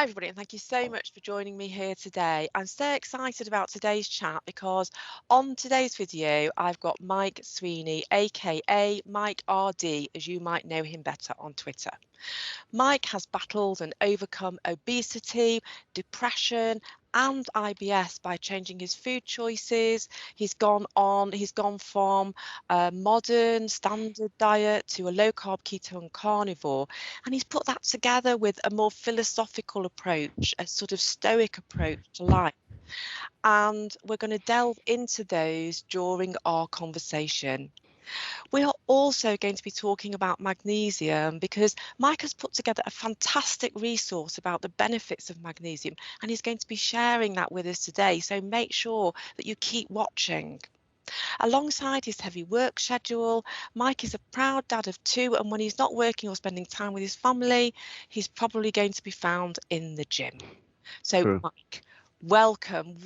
Hi, everybody, and thank you so much for joining me here today. I'm so excited about today's chat because on today's video, I've got Mike Sweeney, aka Mike RD, as you might know him better on Twitter. Mike has battled and overcome obesity, depression, and IBS by changing his food choices. He's gone from a modern standard diet to a low carb, keto and carnivore, and he's put that together with a more philosophical approach, a sort of stoic approach to life. And we're going to delve into those during our conversation. We are also going to be talking about magnesium because Mike has put together a fantastic resource about the benefits of magnesium, and he's going to be sharing that with us today. So make sure that you keep watching. Alongside his heavy work schedule, Mike is a proud dad of 2, and when he's not working or spending time with his family, he's probably going to be found in the gym. So True. Mike, welcome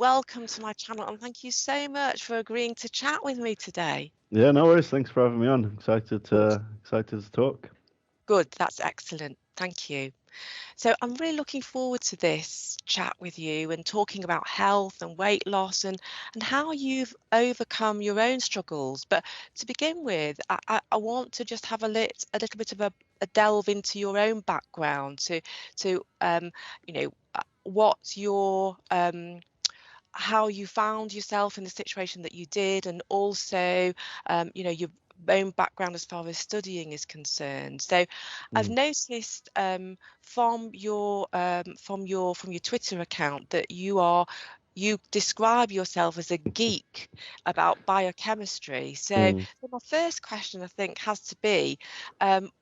to my channel, and thank you so much for agreeing to chat with me today. Yeah, no worries. Thanks for having me on. Excited to talk. Good, that's excellent. Thank you. So I'm really looking forward to this chat with you and talking about health and weight loss and how you've overcome your own struggles. But to begin with, I want to just have a little bit of a delve into your own background to what's your how you found yourself in the situation that you did, and also your own background as far as studying is concerned. So I've noticed from your Twitter account that you describe yourself as a geek about biochemistry. So my first question, I think, has to be,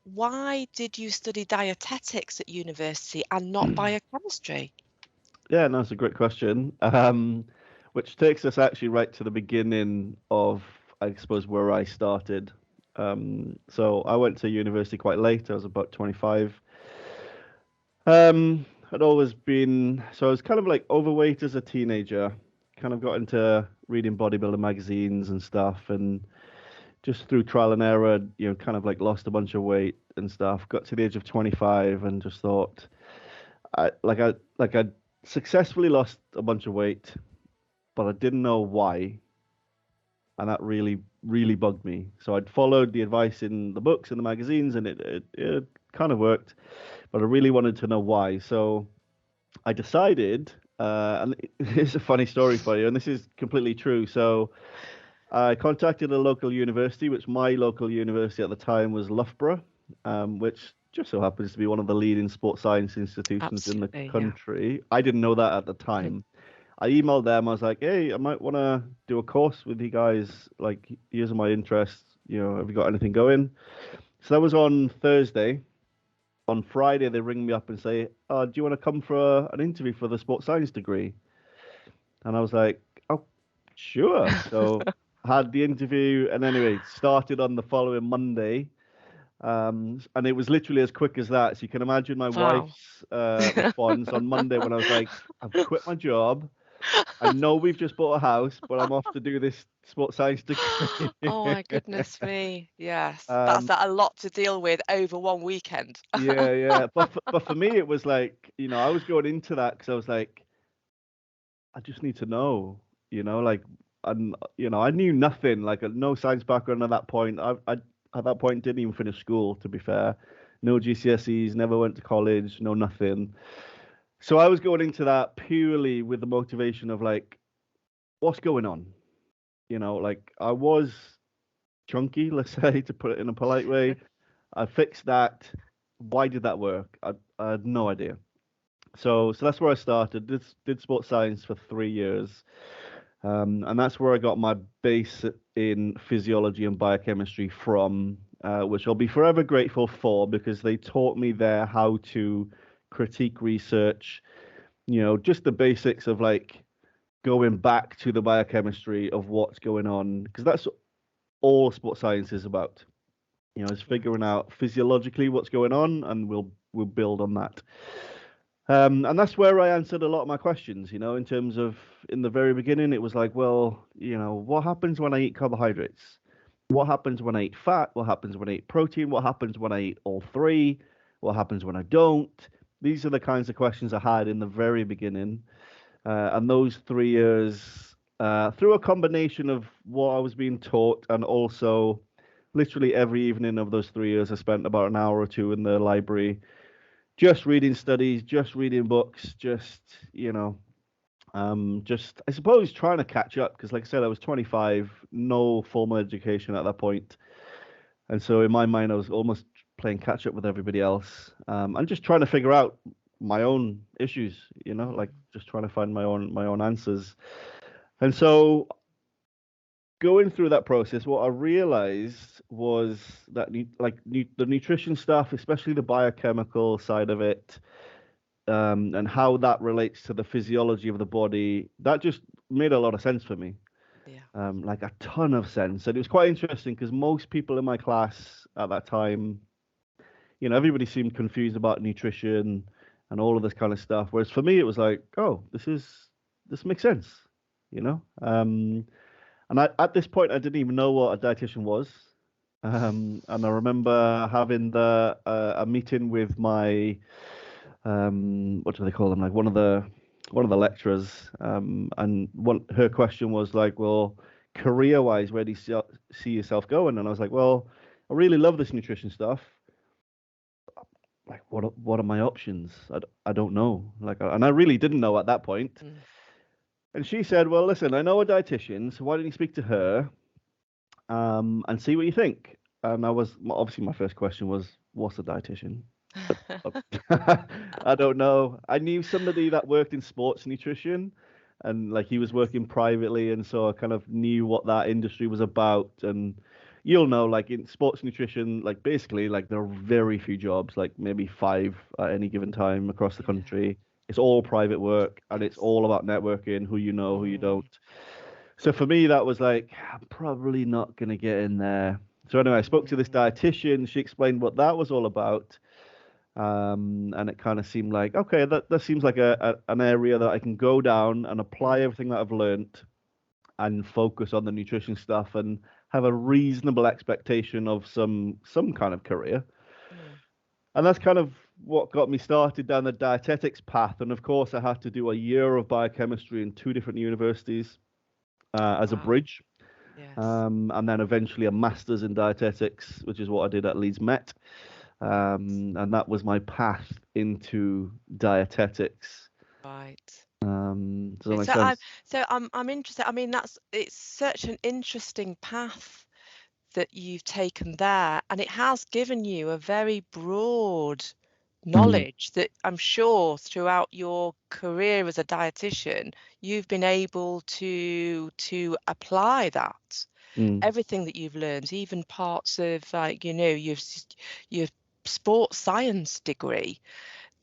why did you study dietetics at university and not biochemistry? Yeah, no, it's a great question. Which takes us actually right to the beginning of, I suppose, where I started. So I went to university quite late. I was about 25. I'd always been, so I was kind of like overweight as a teenager. Kind of got into reading bodybuilder magazines and stuff, and just through trial and error, kind of like lost a bunch of weight and stuff. Got to the age of 25 and just thought, I successfully lost a bunch of weight, but I didn't know why, and that really, really bugged me. So I'd followed the advice in the books and the magazines, and it kind of worked, but I really wanted to know why. So I decided, and here's a funny story for you, and this is completely true. So I contacted a local university, which my local university at the time was Loughborough, which just so happens to be one of the leading sports science institutions in the country. Yeah. I didn't know that at the time. I emailed them. I was like, hey, I might want to do a course with you guys. Like, here's my interests. Have you got anything going? So that was on Thursday. On Friday, they ring me up and say, do you want to come for an interview for the sports science degree? And I was like, oh, sure. So had the interview, and anyway, started on the following Monday. And it was literally as quick as that. So you can imagine my wife's response on Monday when I was like, I've quit my job. I know we've just bought a house, but I'm off to do this sports science degree. Oh my goodness me. Yes. That's a lot to deal with over one weekend. Yeah. But for me, it was like, I was going into that because I was like, I just need to know, like, and, I knew nothing, like no science background at that point. I at that point didn't even finish school, to be fair. No GCSEs, never went to college, no nothing. So I was going into that purely with the motivation of like, what's going on? Like I was chunky, let's say, to put it in a polite way. I fixed that. Why did that work? I had no idea. So that's where I started. Did sports science for 3 years. And that's where I got my base in physiology and biochemistry from, which I'll be forever grateful for, because they taught me there how to critique research, just the basics of like going back to the biochemistry of what's going on, because that's all sports science is about. Is figuring out physiologically what's going on, and we'll build on that. And that's where I answered a lot of my questions, in terms of, in the very beginning, it was like, well, what happens when I eat carbohydrates? What happens when I eat fat? What happens when I eat protein? What happens when I eat all three? What happens when I don't? these are the kinds of questions I had in the very beginning. And those 3 years, through a combination of what I was being taught and also literally every evening of those 3 years, I spent about an hour or two in the library, just reading studies, just reading books, just, just, I suppose, trying to catch up. Because like I said, I was 25, no formal education at that point. And so in my mind, I was almost playing catch up with everybody else, and just trying to figure out my own issues, like just trying to find my own answers. And so going through that process, what I realized was that the nutrition stuff, especially the biochemical side of it, and how that relates to the physiology of the body, that just made a lot of sense for me. Yeah. Like a ton of sense. And it was quite interesting because most people in my class at that time, everybody seemed confused about nutrition and all of this kind of stuff. Whereas for me, it was like, oh, this makes sense, you know? And at this point, I didn't even know what a dietitian was. And I remember having a meeting with my, what do they call them? Like one of the lecturers. And her question was like, well, career-wise, where do you see yourself going? And I was like, well, I really love this nutrition stuff. Like, what are my options? I don't know. And I really didn't know at that point. And she said, well, listen, I know a dietitian, so why don't you speak to her, and see what you think? And obviously my first question was, what's a dietitian? I don't know. I knew somebody that worked in sports nutrition, and like he was working privately, and so I kind of knew what that industry was about. And you'll know, like in sports nutrition, like basically, like there are very few jobs, like maybe 5 at any given time across the country. It's all private work, and it's all about networking, who you know, who you don't. So for me, that was like, I'm probably not going to get in there. So anyway, I spoke to this dietitian. She explained what that was all about. And it kind of seemed like, okay, that seems like an area that I can go down and apply everything that I've learned and focus on the nutrition stuff and have a reasonable expectation of some kind of career. And that's kind of what got me started down the dietetics path. And of course, I had to do a year of biochemistry in 2 different universities as a bridge. Yes. And then eventually a master's in dietetics, which is what I did at Leeds Met. And that was my path into dietetics. Right. Does that make sense? I'm interested. I mean, it's such an interesting path that you've taken there, and it has given you a very broad knowledge that I'm sure throughout your career as a dietitian, you've been able to apply that. Everything that you've learned, even parts of like, your sports science degree,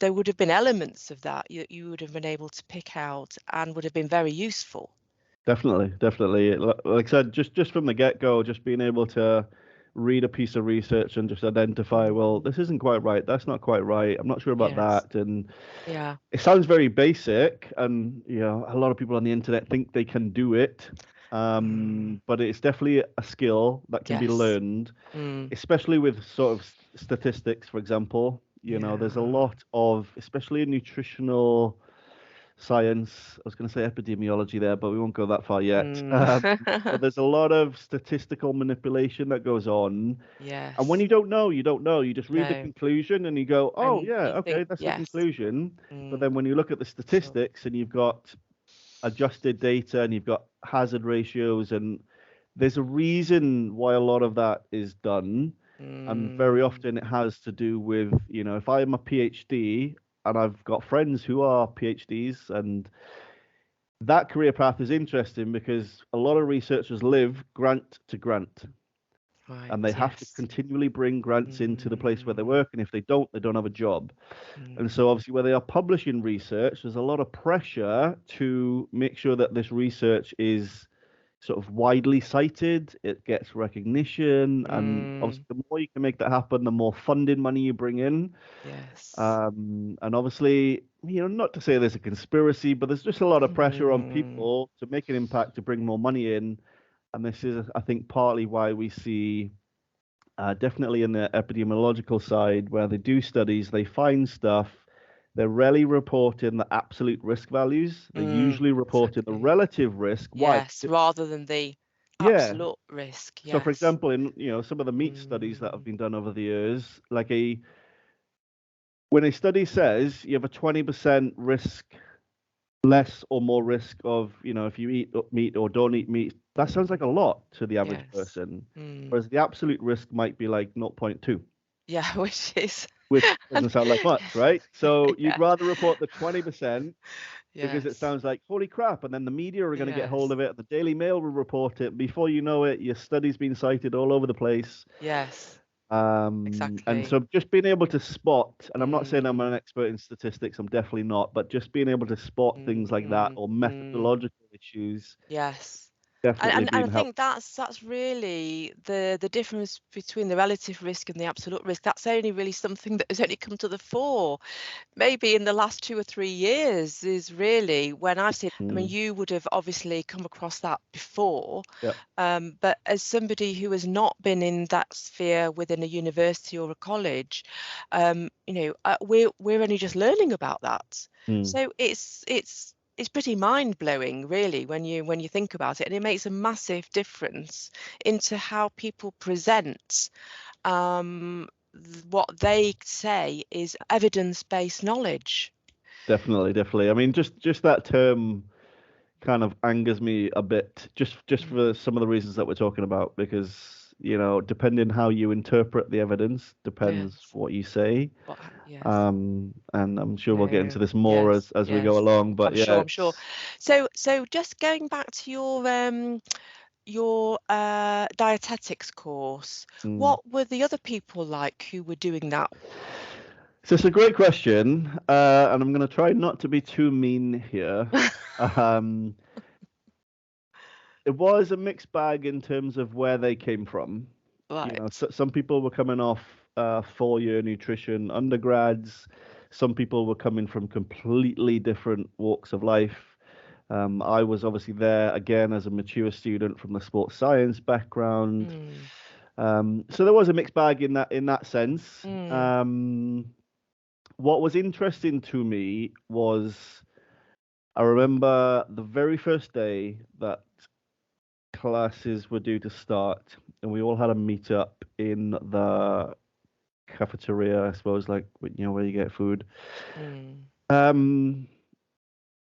there would have been elements of that you would have been able to pick out and would have been very useful. Definitely. Like I said, just from the get-go, just being able to read a piece of research and just identify, well, this isn't quite right, that's not quite right, I'm not sure about that. And yeah, it sounds very basic, and a lot of people on the internet think they can do it. But it's definitely a skill that can be learned, especially with sort of statistics, for example. There's a lot of, especially in nutritional science, I was going to say epidemiology there, but we won't go that far yet. But there's a lot of statistical manipulation that goes on. Yes. And when you don't know, you don't know. You just read the conclusion and you go, oh, And yeah, you okay, think, that's the yes. conclusion. But then when you look at the statistics and you've got adjusted data and you've got hazard ratios, and there's a reason why a lot of that is done. And very often it has to do with, if I'm a PhD and I've got friends who are PhDs, and that career path is interesting because a lot of researchers live grant to grant. Right, and they have to continually bring grants into the place where they work. And if they don't have a job. And so obviously where they are publishing research, there's a lot of pressure to make sure that this research is sort of widely cited, it gets recognition, and obviously the more you can make that happen, the more funding money you bring in. Yes. And obviously, not to say there's a conspiracy, but there's just a lot of pressure on people to make an impact, to bring more money in. And this is, I think, partly why we see, definitely in the epidemiological side, where they do studies, they find stuff, they're rarely reporting the absolute risk values. They're usually reporting the Exactly. relative risk. Why? Yes, rather than the Yeah. absolute risk. So, for Yes. example, in some of the meat studies that have been done over the years, when a study says you have a 20% risk, less or more risk of, if you eat meat or don't eat meat, that sounds like a lot to the average Yes. person. Whereas the absolute risk might be like 0.2, Yeah, which doesn't sound like much, right? So yeah. you'd rather report the 20% because it Yes. sounds like, holy crap, and then the media are going to get hold Yes. of it. The Daily Mail will report it. Before you know it, your study's been cited all over the place. Yes. And Exactly. so just being able to spot, and I'm not saying I'm an Mm, expert in statistics, I'm definitely not, but just being able to spot things like that or methodological issues yes. definitely And I being helpful. think that's really the difference between the relative risk and the absolute risk. That's only really something that has only come to the fore maybe in the last 2 or 3 years, is really when I've seen. I mean, you would have obviously come across that before, Yeah, but as somebody who has not been in that sphere within a university or a college, we're only just learning about that. So it's pretty mind-blowing, really, when you think about it, and it makes a massive difference into how people present what they say is evidence-based knowledge. definitely. I mean, just that term kind of angers me a bit, just for some of the reasons that we're talking about, because depending how you interpret the evidence depends Yes. what you say. Yes. And I'm sure we'll get into No. this more Yes. as we go Yes. along, but I'm yeah, sure. I'm sure. So just going back to your dietetics course, mm. what were the other people like who were doing that? So it's a great question, and I'm going to try not to be too mean here. Um, it was a mixed bag in terms of where they came from. Right. Some people were coming off 4-year nutrition undergrads. Some people were coming from completely different walks of life. I was obviously there again as a mature student from the sports science background. Mm, So there was a mixed bag in that sense. mm, What was interesting to me was I remember the very first day that classes were due to start, and we all had a meetup in the cafeteria, I suppose, like where you get food. mm. Um,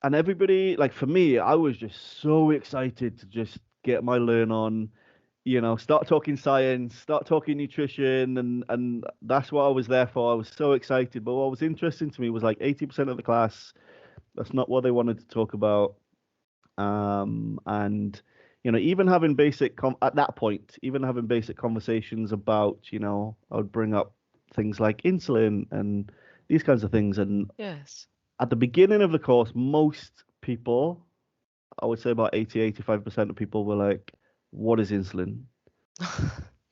and everybody, like for me, I was just so excited to just get my learn on, start talking science, start talking nutrition, and that's what I was there for. I was so excited. But what was interesting to me was like 80% of the class, that's not what they wanted to talk about. And even having at that point, even having basic conversations about, I would bring up things like insulin and these kinds of things. And Yes. at the beginning of the course, most people, I would say about 85% of people were like, what is insulin?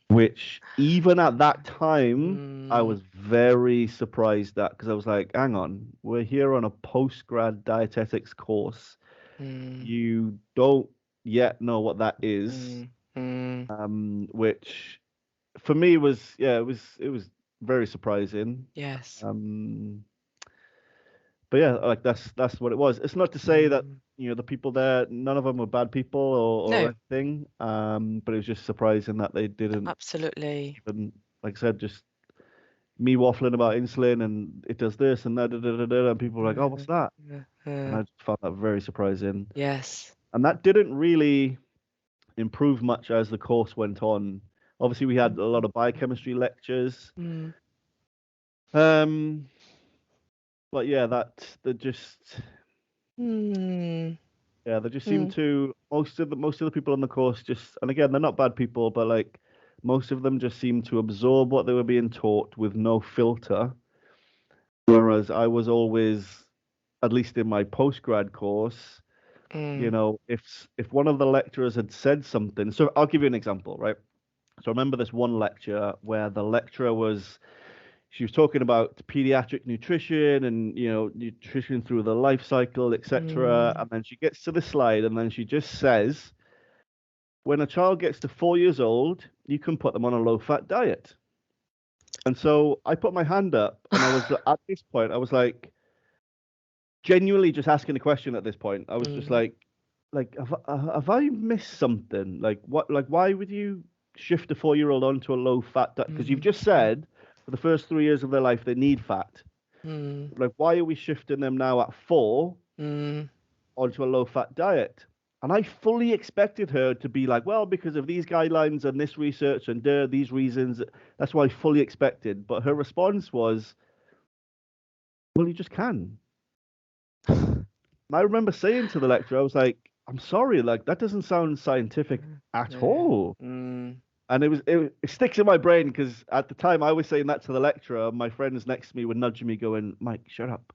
Which even at that time, I Mm, was very surprised at, because I was like, hang on, we're here on a post-grad dietetics course. mm, You don't yet know what that is, mm, mm. which for me was, yeah, it was very surprising. Yes. Um, but yeah, like that's what it was. It's not to say that Mm. the people there, none of them were bad people or No, anything. But it was just surprising that they didn't absolutely. even, like I said, just me waffling about insulin and it does this and that, da, da, da, da, and people were like, oh, what's that? And I just found that very surprising. Yes. And that didn't really improve much as the course went on. Obviously, we had a lot of biochemistry lectures. Mm, Um, but yeah, that just mm, yeah, they just seem mm, to most of the people on the course just, and again, they're not bad people, but like most of them just seem to absorb what they were being taught with no filter. Whereas I was always, at least in my postgrad course, mm, if one of the lecturers had said something, so I'll give you an example, right? So I remember this one lecture where the lecturer she was talking about pediatric nutrition and nutrition through the life cycle, etc. mm. And then she gets to the slide and then she just says, when a child gets to 4 years old, you can put them on a low-fat diet. And so I put my hand up and I was at this point, I was like, genuinely just asking a question at this point. I was just like, have I missed something? Like, what? Like, why would you shift a 4-year-old onto a low-fat diet? Because you've just said for the first 3 years of their life they need fat. Like, why are we shifting them now at 4 onto a low-fat diet? And I fully expected her to be like, well, because of these guidelines and this research and these reasons. That's what I fully expected. But her response was, well, you just can. And I remember saying to the lecturer, I was like, I'm sorry, like that doesn't sound scientific at all. And it sticks in my brain because at the time I was saying that to the lecturer, my friends next to me were nudging me, going, Mike, shut up.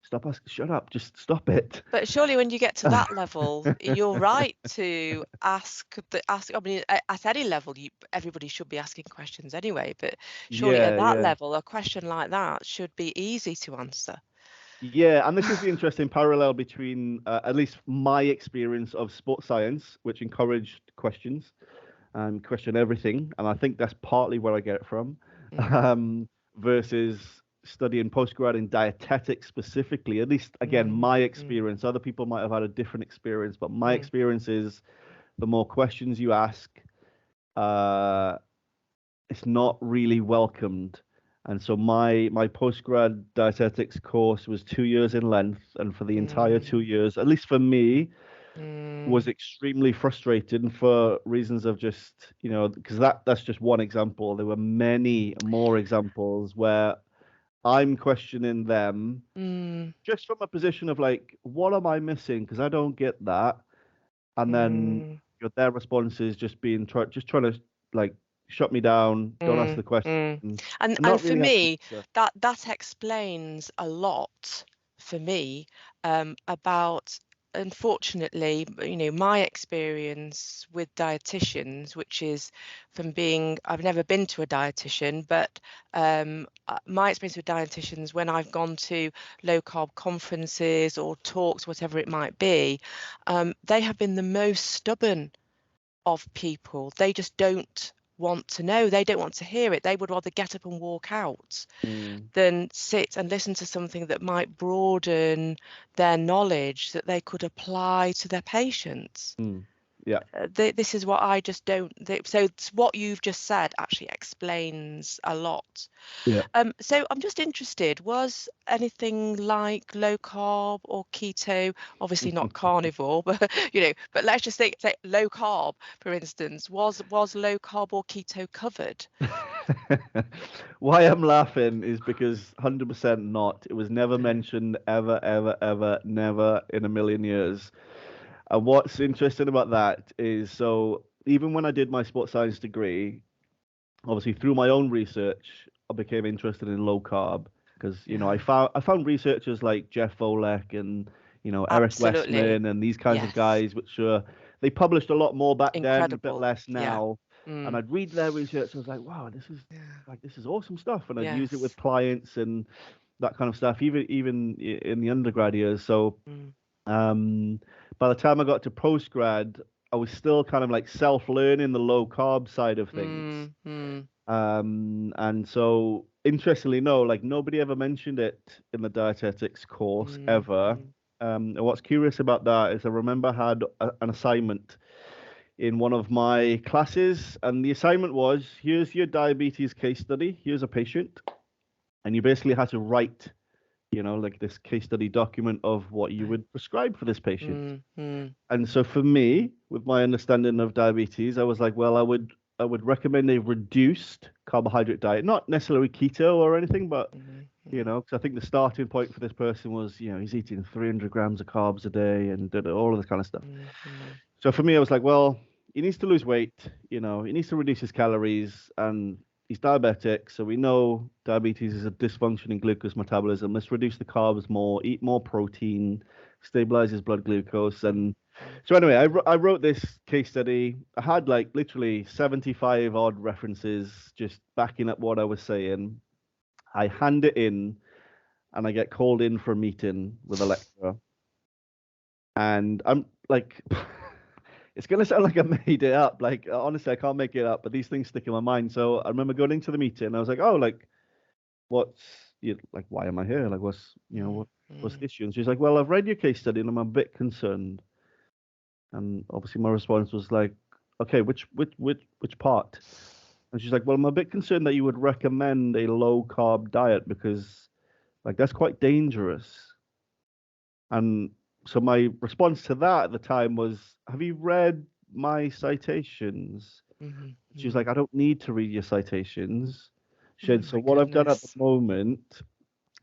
Stop asking, shut up, just stop it. But surely when you get to that level, you're right to ask. I mean, at any level, everybody should be asking questions anyway. But surely at that level, a question like that should be easy to answer. Yeah, and this is the interesting parallel between at least my experience of sports science, which encouraged questions and question everything, and I think that's partly where I get it from, versus studying postgrad in dietetics specifically. At least, again, my experience. Other people might have had a different experience, but my experience is the more questions you ask, it's not really welcomed. And so my postgrad dietetics course was 2 years in length, and for the entire 2 years, at least for me, was extremely frustrating for reasons of just, because that's just one example. There were many more examples where I'm questioning them just from a position of like, what am I missing? Because I don't get that. And then their response is just trying to like shut me down, don't ask the question. And not for really me, that explains a lot for me about, unfortunately, my experience with dietitians, which is from I've never been to a dietitian, but my experience with dietitians when I've gone to low carb conferences or talks, whatever it might be, they have been the most stubborn of people. They just don't want to know. They don't want to hear it. They would rather get up and walk out than sit and listen to something that might broaden their knowledge that they could apply to their patients. Yeah. This is what I just don't. So what you've just said actually explains a lot. Yeah. So I'm just interested, was anything like low carb or keto, obviously not carnivore, but but let's just say low carb, for instance, was low carb or keto covered? Why I'm laughing is because 100% not. It was never mentioned ever, ever, ever, never in a million years. And what's interesting about that is, so even when I did my sports science degree, obviously through my own research, I became interested in low carb because, I found researchers like Jeff Volek and, Eric Westman and these kinds of guys, which they published a lot more back then, a bit less now. And I'd read their research. I was like, wow, this is awesome stuff. And I'd use it with clients and that kind of stuff, even in the undergrad years. So, by the time I got to postgrad, I was still kind of like self-learning the low carb side of things. And so interestingly, no, like nobody ever mentioned it in the dietetics course ever. And what's curious about that is I remember I had an assignment in one of my classes, and the assignment was, here's your diabetes case study, here's a patient, and you basically had to write like this case study document of what you would prescribe for this patient. And so for me, with my understanding of diabetes, I was like, well, I would recommend a reduced carbohydrate diet, not necessarily keto or anything, but because I think the starting point for this person was, he's eating 300 grams of carbs a day and all of this kind of stuff. So for me, I was like, well, he needs to lose weight, he needs to reduce his calories, and he's diabetic, so we know diabetes is a dysfunction in glucose metabolism. Let's reduce the carbs more, eat more protein, stabilize his blood glucose. And so anyway, I wrote this case study. I had like literally 75 odd references just backing up what I was saying. I hand it in, and I get called in for a meeting with a lecturer. And I'm like... It's going to sound like I made it up. Like, honestly, I can't make it up, but these things stick in my mind. So I remember going into the meeting, and I was like, oh, like, why am I here? Like, was the issue? And she's like, well, I've read your case study and I'm a bit concerned. And obviously my response was like, okay, which part? And she's like, well, I'm a bit concerned that you would recommend a low carb diet because like that's quite dangerous. And so my response to that at the time was, have you read my citations? She was like, I don't need to read your citations. She said, so My what I've done at the goodness. moment,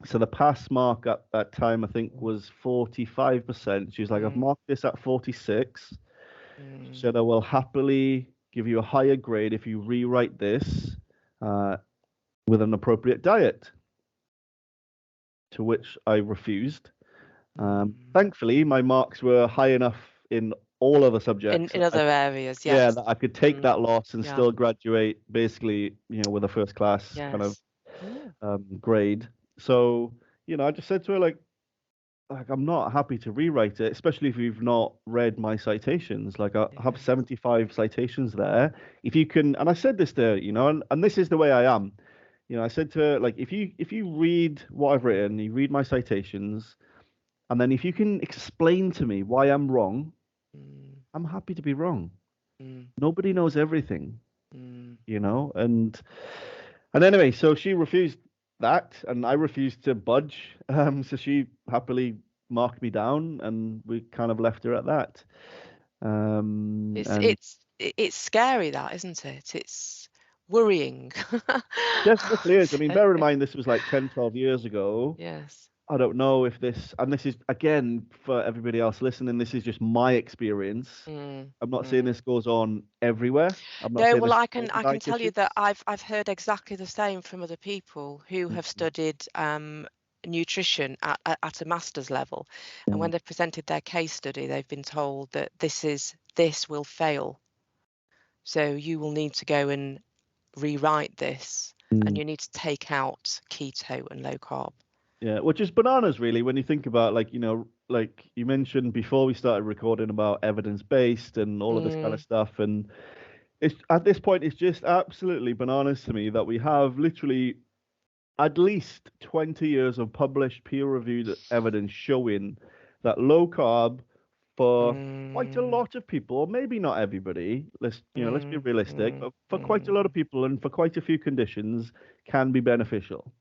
so the pass mark at that time, I think was 45%. She was like, I've marked this at 46. She said, I will happily give you a higher grade if you rewrite this with an appropriate diet, to which I refused. Thankfully, my marks were high enough in all other subjects. In other areas, Yeah, yes. that I could take that loss and Yeah. still graduate basically, with a first class kind of grade. So, I just said to her like I'm not happy to rewrite it, especially if you've not read my citations. Like I have 75 citations there. If you can, and I said this to her, and this is the way I am. I said to her, like, if you read what I've written, you read my citations, and then if you can explain to me why I'm wrong, I'm happy to be wrong. Nobody knows everything, and anyway, so she refused that, and I refused to budge. So she happily marked me down, and we kind of left her at that. It's scary, that, isn't it? It's worrying. Definitely is. I mean, bear in mind, this was like 10, 12 years ago. Yes. I don't know if this, and this is, again, for everybody else listening, this is just my experience. I'm not saying this goes on everywhere. I'm not No, saying well, this I is all can tell you that dietitians. I've heard exactly the same from other people who have studied nutrition at a master's level, and when they've presented their case study, they've been told that this will fail. So you will need to go and rewrite this, and you need to take out keto and low carb. Yeah, which is bananas, really, when you think about, like, like you mentioned before we started recording about evidence-based and all of this kind of stuff. And it's at this point, it's just absolutely bananas to me that we have literally at least 20 years of published peer-reviewed evidence showing that low carb for quite a lot of people, or maybe not everybody, let's be realistic, but for quite a lot of people and for quite a few conditions can be beneficial.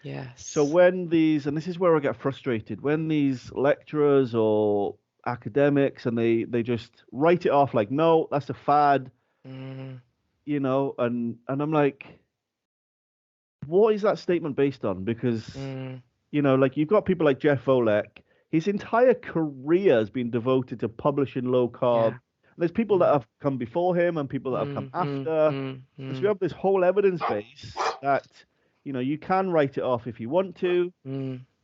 Yes. So when these, and this is where I get frustrated, when these lecturers or academics and they just write it off like, no, that's a fad, and I'm like, what is that statement based on? Because, like you've got people like Jeff Volek, his entire career has been devoted to publishing low carb. There's people that have come before him and people that have come after. And so we have this whole evidence base that, you can write it off if you want to,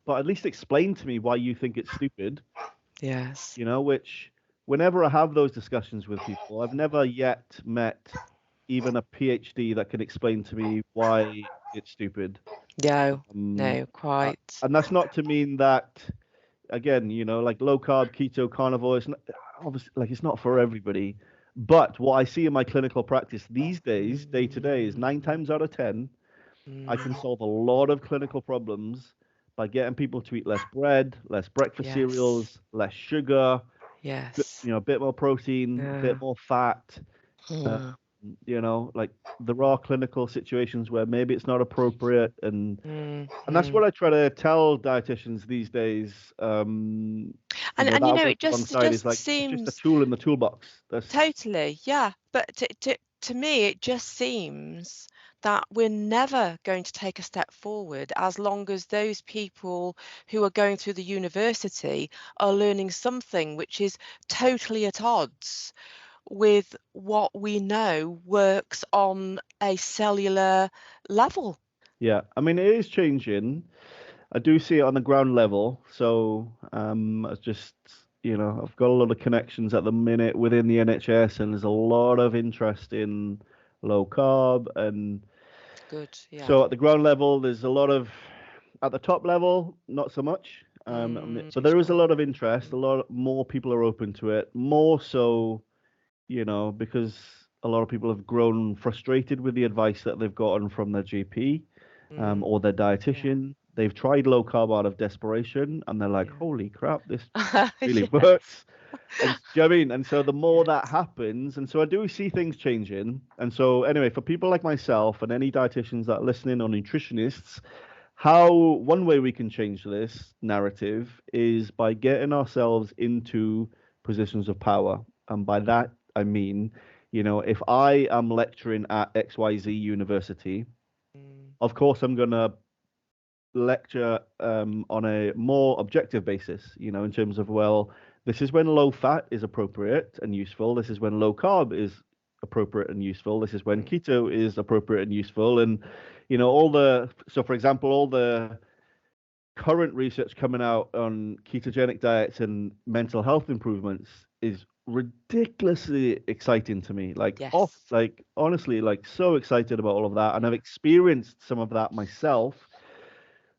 but at least explain to me why you think it's stupid. Yes. Which whenever I have those discussions with people, I've never yet met even a PhD that can explain to me why it's stupid. No, quite. And that's not to mean that, again, like low carb, keto, carnivore, it's not, obviously, like, it's not for everybody. But what I see in my clinical practice these days, day to day, is 9 times out of 10, I can solve a lot of clinical problems by getting people to eat less bread, less breakfast cereals, less sugar, a bit more protein, a bit more fat. Like there are clinical situations where maybe it's not appropriate, and that's what I try to tell dietitians these days. And it just is like seems it's just a tool in the toolbox. Totally, yeah. But to me, it just seems that we're never going to take a step forward as long as those people who are going through the university are learning something which is totally at odds with what we know works on a cellular level. Yeah, I mean, it is changing. I do see it on the ground level. So it's just, I've got a lot of connections at the minute within the NHS, and there's a lot of interest in low carb. And good, yeah. So at the ground level, there's a lot of, at the top level, not so much. But there is a lot of interest. A lot more people are open to it. More so, because a lot of people have grown frustrated with the advice that they've gotten from their GP or their dietitian. they've tried low carb out of desperation, and they're like, Yeah. holy crap, this really Yes. works. And do you know what I mean? And so the more Yes. that happens, and so I do see things changing. And so anyway, for people like myself and any dietitians that are listening or nutritionists, how one way we can change this narrative is by getting ourselves into positions of power. And by that, I mean, if I am lecturing at XYZ university, Mm, of course, I'm going to lecture on a more objective basis, in terms of, well, this is when low fat is appropriate and useful. This is when low carb is appropriate and useful. This is when mm, keto is appropriate and useful. And, so for example, all the current research coming out on ketogenic diets and mental health improvements is ridiculously exciting to me. yes. Like honestly, like so excited about all of that. And I've experienced some of that myself.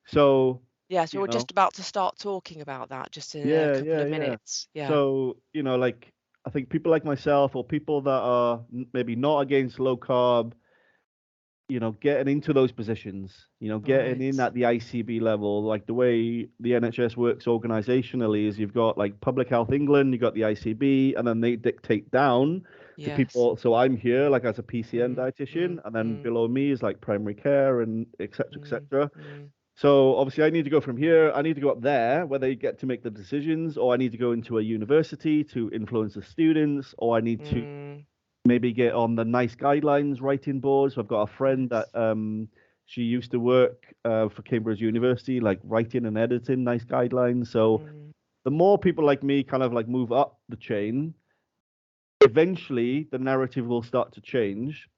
So, Yeah, so you we're know, just about to start talking about that just in a yeah, couple yeah, of yeah. minutes. Yeah. So, like I think people like myself or people that are maybe not against low carb, getting into those positions, getting in Right. at the ICB level, like the way the NHS works organizationally is you've got like Public Health England, you've got the ICB, and then they dictate down to Yes. people. So I'm here like as a PCN Mm, dietitian, mm, and then mm, below me is like primary care and et cetera, et mm, cetera. mm, So obviously I need to go from here, I need to go up there where they get to make the decisions, or I need to go into a university to influence the students, or I need to mm, maybe get on the nice guidelines writing boards. So I've got a friend that yes. she used to work for Cambridge University, like writing and editing nice guidelines. So Mm, the more people like me kind of like move up the chain, eventually the narrative will start to change.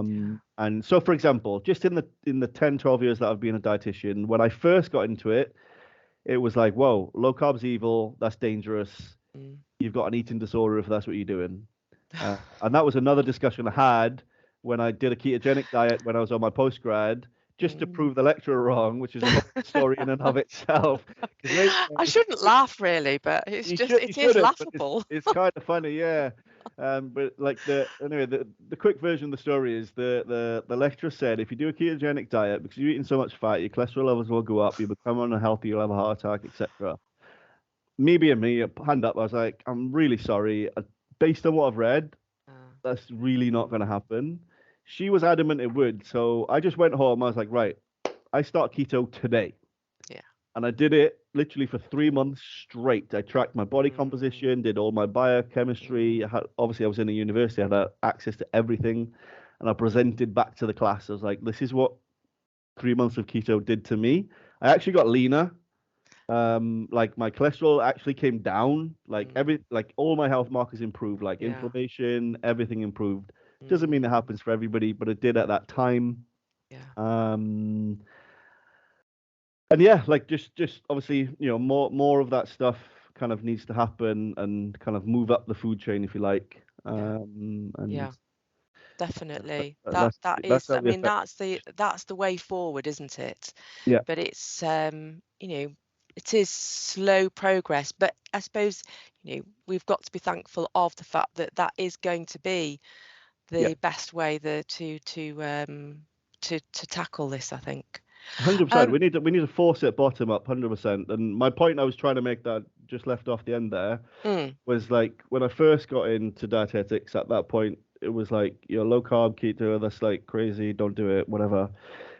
yeah. And so, for example, just in the 10, 12 years that I've been a dietitian, when I first got into it, it was like, whoa, low carb's evil. That's dangerous. Mm. You've got an eating disorder if that's what you're doing. And that was another discussion I had when I did a ketogenic diet when I was on my postgrad, just to Mm. prove the lecturer wrong, which is a whole story in and of itself. Because I shouldn't laugh really, but it's just you it is shouldn't, but it's laughable. it's kind of funny, yeah. But like the quick version of the story is the lecturer said if you do a ketogenic diet because you're eating so much fat, your cholesterol levels will go up, you become unhealthy, you'll have a heart attack, etc. Me being me, hand up, I was like, I'm really sorry. Based on what I've read, Uh, that's really not going to happen. She was adamant it would. So I just went home. I was like, right, I start keto today. yeah. And I did it literally for 3 months straight. I tracked my body Mm, composition, did all my biochemistry. mm, Obviously, I was in a university, I had access to everything. And I presented back to the class. I was like, this is what 3 months of keto did to me. I actually got leaner. Like my cholesterol actually came down. mm, Like all my health markers improved, like yeah. inflammation, everything improved. Doesn't mean it Mm, happens for everybody, but it did at that time. yeah. Um, and yeah, like just obviously, more of that stuff kind of needs to happen and kind of move up the food chain, if you like. Yeah. And Yeah. Definitely. That that's is, how I we mean, affect. that's the way forward, isn't it? Yeah, But it's it is slow progress. But I suppose, we've got to be thankful of the fact that that is going to be yeah. the best way to tackle this, I think. 100%. Um, We need to force it bottom up, 100%. And my point I was trying to make that just left off the end there mm, was like when I first got into dietetics at that point, it was like, low carb, keto, that's like crazy, don't do it, whatever.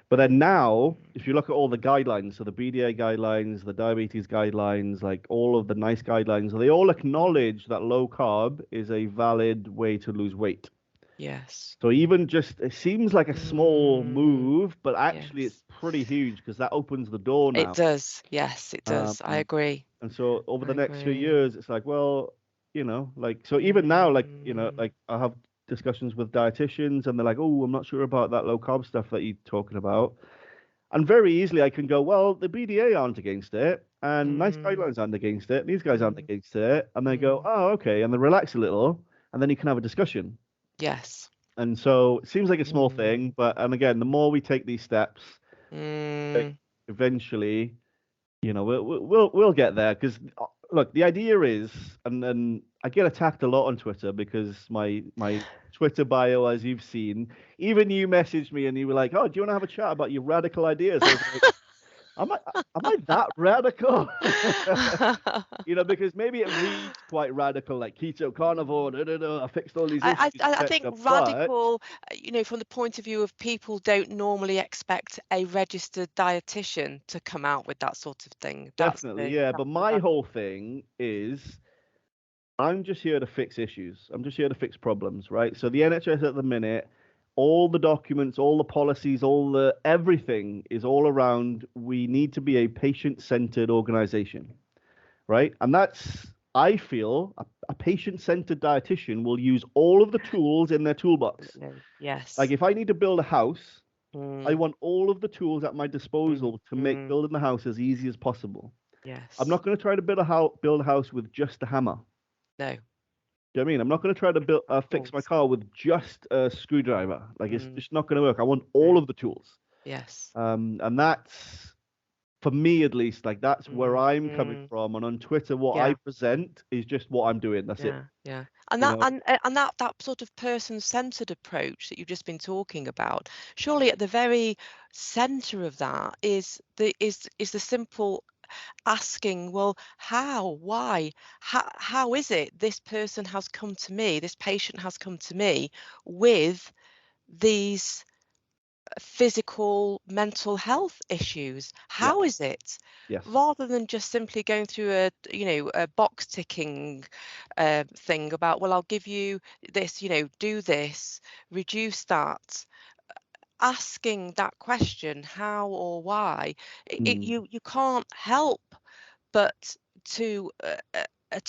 But then now, if you look at all the guidelines, so the BDA guidelines, the diabetes guidelines, like all of the nice guidelines, they all acknowledge that low carb is a valid way to lose weight. yes. So even just, it seems like a small Mm, move, but actually it's yes. pretty huge because that opens the door It now. does. Yes, it does. I Um, agree. and so over I the next few agree. years, it's like, well, like, so even now, like, Mm, like I have discussions with dietitians and they're like, oh, I'm not sure about that low carb stuff that you're talking about. And very easily I can go, well, the BDA aren't against it and nice mm, guidelines aren't against it. These guys aren't mm, against it. And they go, mm, oh, okay. And they relax a little and then you can have a discussion. yes. And so it seems like a small Mm, thing, but, and again, the more we take these steps, like, mm, eventually, we'll get there because look, the idea is, and I get attacked a lot on Twitter because my Twitter bio, as you've seen, even you messaged me and you were like, "Oh, do you want to have a chat about your radical ideas?" I was like, Am I that radical? Because maybe it reads quite radical, like keto, carnivore, I fixed all these issues, I think etc. But radical, from the point of view of people don't normally expect a registered dietitian to come out with that sort of thing. definitely, yeah. But my whole thing is I'm just here to fix issues. I'm just here to fix problems, right? So the NHS at the minute, all the documents, all the policies, everything is all around we need to be a patient-centered organization, right? And I feel a patient-centered dietitian will use all of the tools in their toolbox. Absolutely. Yes. Like if I need to build a house, I Mm, want all of the tools at my disposal to make building the house as easy as possible. I'm yes. not going to try to build a house with just a hammer. No. Do you know what I mean? I'm not going to try to fix my Tools. car with just a screwdriver. Like it's just not going to work. I want No. all of the tools. Yes. And that's, for me at least, like that's where I'm coming from. And on Twitter, what I Yeah. present is just what I'm doing. That's it. Yeah. And You that know? and that sort of person-centered approach that you've just been talking about, surely at the very center of that is the simple asking, well, how, why, how is it this person has come to me, this patient has come to me with these physical, mental health issues? Yeah. How is it? Yes. Rather than just simply going through a box ticking thing about, well, I'll give you this, do this, reduce that. Asking that question, how or why, you can't help but to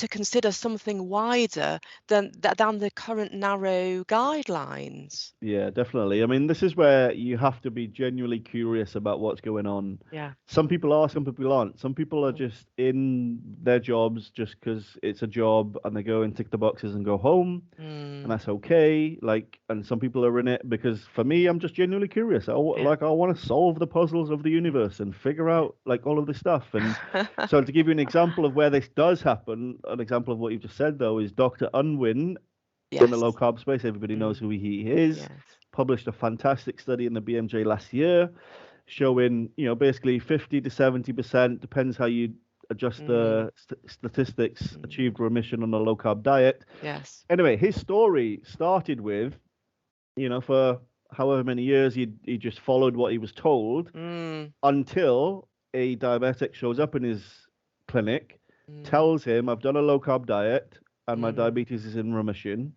consider something wider than the current narrow guidelines. Yeah, definitely. I mean, this is where you have to be genuinely curious about what's going on. Yeah. Some people are, some people aren't. Some people are just in their jobs just because it's a job and they go and tick the boxes and go home, and that's okay. Like, and some people are in it because, for me, I'm just genuinely curious. I want to solve the puzzles of the universe and figure out like all of this stuff. And so, to give you an example of where this does happen, an example of what you just said though is Dr. Unwin in the low carb space. Everybody knows who he is. Yes. Published a fantastic study in the BMJ last year, showing basically 50 to 70%, depends how you adjust the statistics, achieved remission on a low carb diet. Yes. Anyway, his story started with, for however many years he just followed what he was told until a diabetic shows up in his clinic, tells him, I've done a low carb diet and my diabetes is in remission.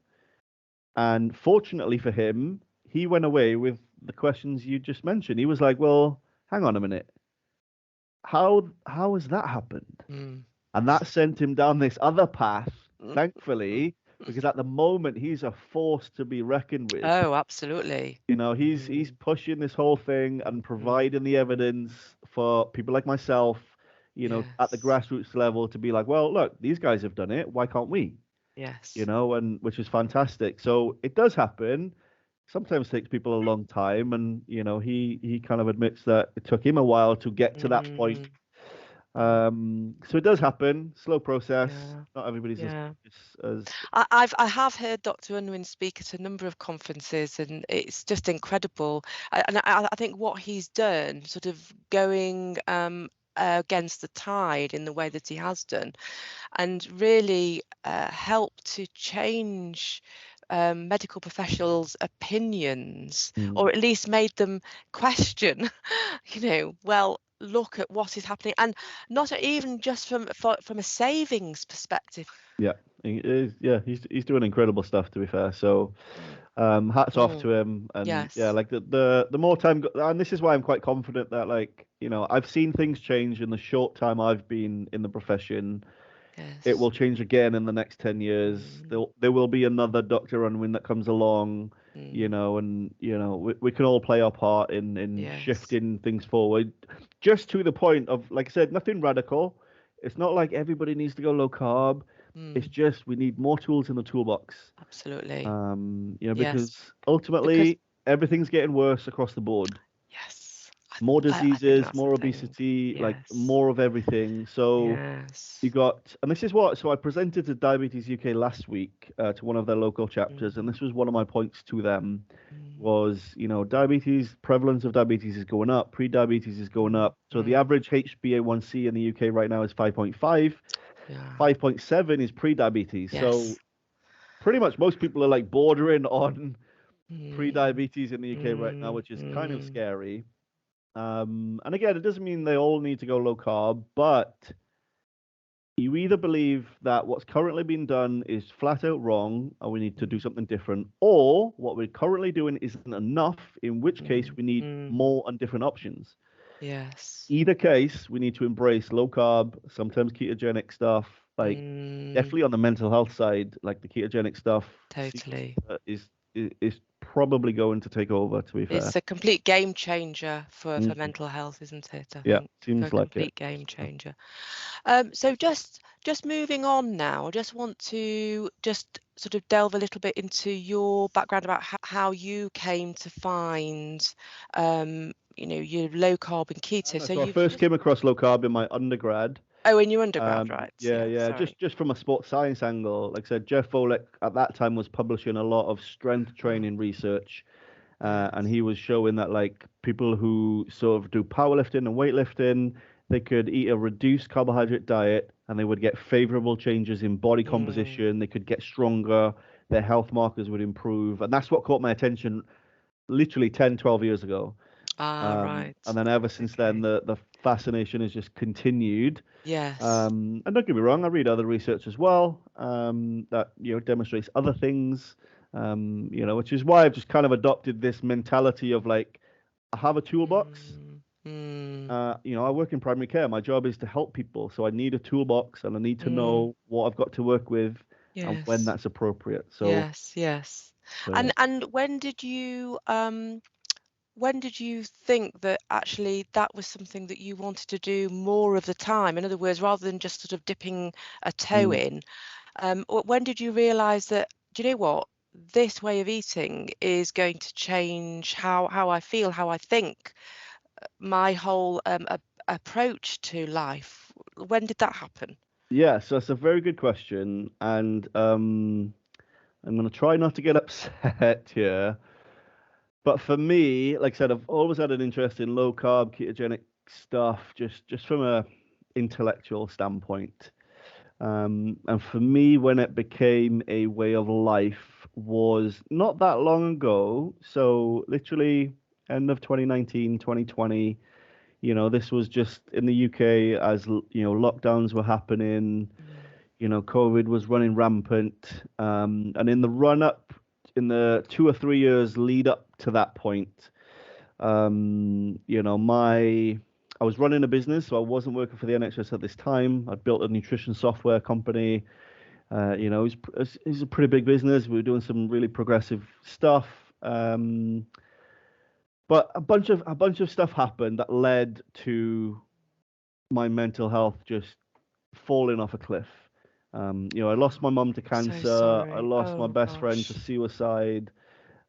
And fortunately for him, he went away with the questions you just mentioned. He was like, well, hang on a minute. How has that happened? And that sent him down this other path, thankfully, because at the moment he's a force to be reckoned with. Oh, absolutely. He's pushing this whole thing and providing the evidence for people like myself, at the grassroots level to be like, well, look, these guys have done it. Why can't we? Yes. And which is fantastic. So it does happen. Sometimes takes people a long time, and he kind of admits that it took him a while to get to that point. So it does happen, slow process. Not everybody's as I have heard Dr. Unwin speak at a number of conferences, and it's just incredible. I think what he's done, sort of going against the tide in the way that he has done, and really help to change medical professionals' opinions, or at least made them question, well, look at what is happening, and not even just from a savings perspective. Yeah, he's doing incredible stuff, to be fair. So hats off to him. And Yes. yeah, like the more time, and this is why I'm quite confident that, like, I've seen things change in the short time I've been in the profession. Yes. It will change again in the next 10 years. There will be another Dr. Unwin that comes along, and we can all play our part in shifting things forward, just to the point of, like I said, nothing radical. It's not like everybody needs to go low carb. It's just we need more tools in the toolbox. Absolutely. Because ultimately everything's getting worse across the board. Yes. more I think diseases, that's the more thing. obesity, like Yes. more of everything. So you Yes. got, and this is what, so I presented to Diabetes UK last week to one of their local chapters, and Mm, this was one of my points to them mm, was, diabetes, prevalence of diabetes is going up, pre-diabetes is going mm, up. So the mm. average HbA1c in the UK right now is 5.5, Yeah. 5.7 is pre-diabetes. So Yes. pretty much most people are like bordering on Mm, pre-diabetes in the UK right now, mm, which is kind of mm, scary. And again, it doesn't mean they all need to go low carb, but you either believe that what's currently being done is flat out wrong and we need to do mm, something different, or what we're currently doing isn't enough, in which case mm, we need mm. more and different options. Yes. Either case, we need to embrace low carb, sometimes ketogenic stuff, like Mm, definitely on the mental health side, like the ketogenic stuff seems, totally. is probably going to take over, to be fair. It's a complete game changer for Mhm. mental health, isn't it? I Yeah, think a seems like it. complete game changer. So just moving on now, I just want to just sort of delve a little bit into your background about how you came to find, your low carb and keto. No, So so I you've first came across low carb in my undergrad. in your undergrad, right? Yeah, Yeah, sorry. just from a sports science angle. Like I said, Jeff Volek at that time was publishing a lot of strength Oh, training research, and yes. he was showing that like people who sort of do powerlifting and weightlifting, they could eat a reduced carbohydrate diet and they would get favorable changes in body Mm. composition. They could get stronger. Their health markers would improve, and that's what caught my attention literally 10, 12 years ago. Ah, And right. then ever since then, Okay. the fascination has just continued. Yes. And don't get me wrong, I read other research as well that demonstrates other things. Which is why I've just kind of adopted this mentality of like, I have a toolbox. Mm, mm, I work in primary care. My job is to help people, so I need a toolbox and I need to mm. know what I've got to work with and when Yes. that's appropriate. So, Yes. Yes. so And when did you think that actually that was something that you wanted to do more of the time? In other words, rather than just sort of dipping a toe mm, in, when did you realize that, do you know what, this way of eating is going to change how I feel, how I think, my whole approach to life? When did that happen? yeah, so that's a very good question, and I'm going to try not to get upset here. But for me, like I said, I've always had an interest in low carb, ketogenic stuff, just from a intellectual standpoint. And for me, when it became a way of life was not that long ago. So literally end of 2019, 2020. This was just in the UK as, lockdowns were happening. Mm, COVID was running rampant. And in the run up, in the 2 or 3 years lead up to that point, I was running a business, so I wasn't working for the NHS at this time. I'd built a nutrition software company. It was a pretty big business. We were doing some really progressive stuff. Um, but a bunch of stuff happened that led to my mental health just falling off a cliff. I lost my mum to I'm so cancer. I sorry. lost my Oh best friend to gosh. suicide.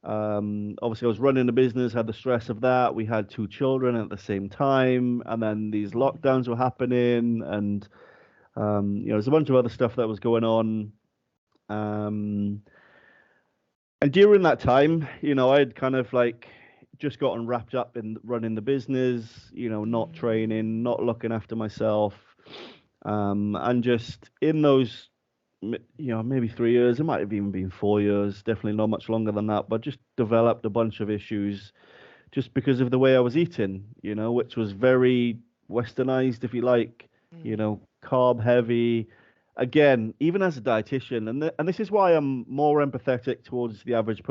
Obviously, I was running a business, had the stress of that. We had two children at the same time, and then these Mm, lockdowns were happening, and there's a bunch of other stuff that was going on. Um, and during that time, I had kind of like just gotten wrapped up in running the business, not training, mm, not looking after myself, and just in those, maybe 3 years, it might have even been 4 years, definitely not much longer than that, but just developed a bunch of issues just because of the way I was eating, which was very westernized, if you like, mm. carb heavy. Again, even as a dietitian, and this is why I'm more empathetic towards the average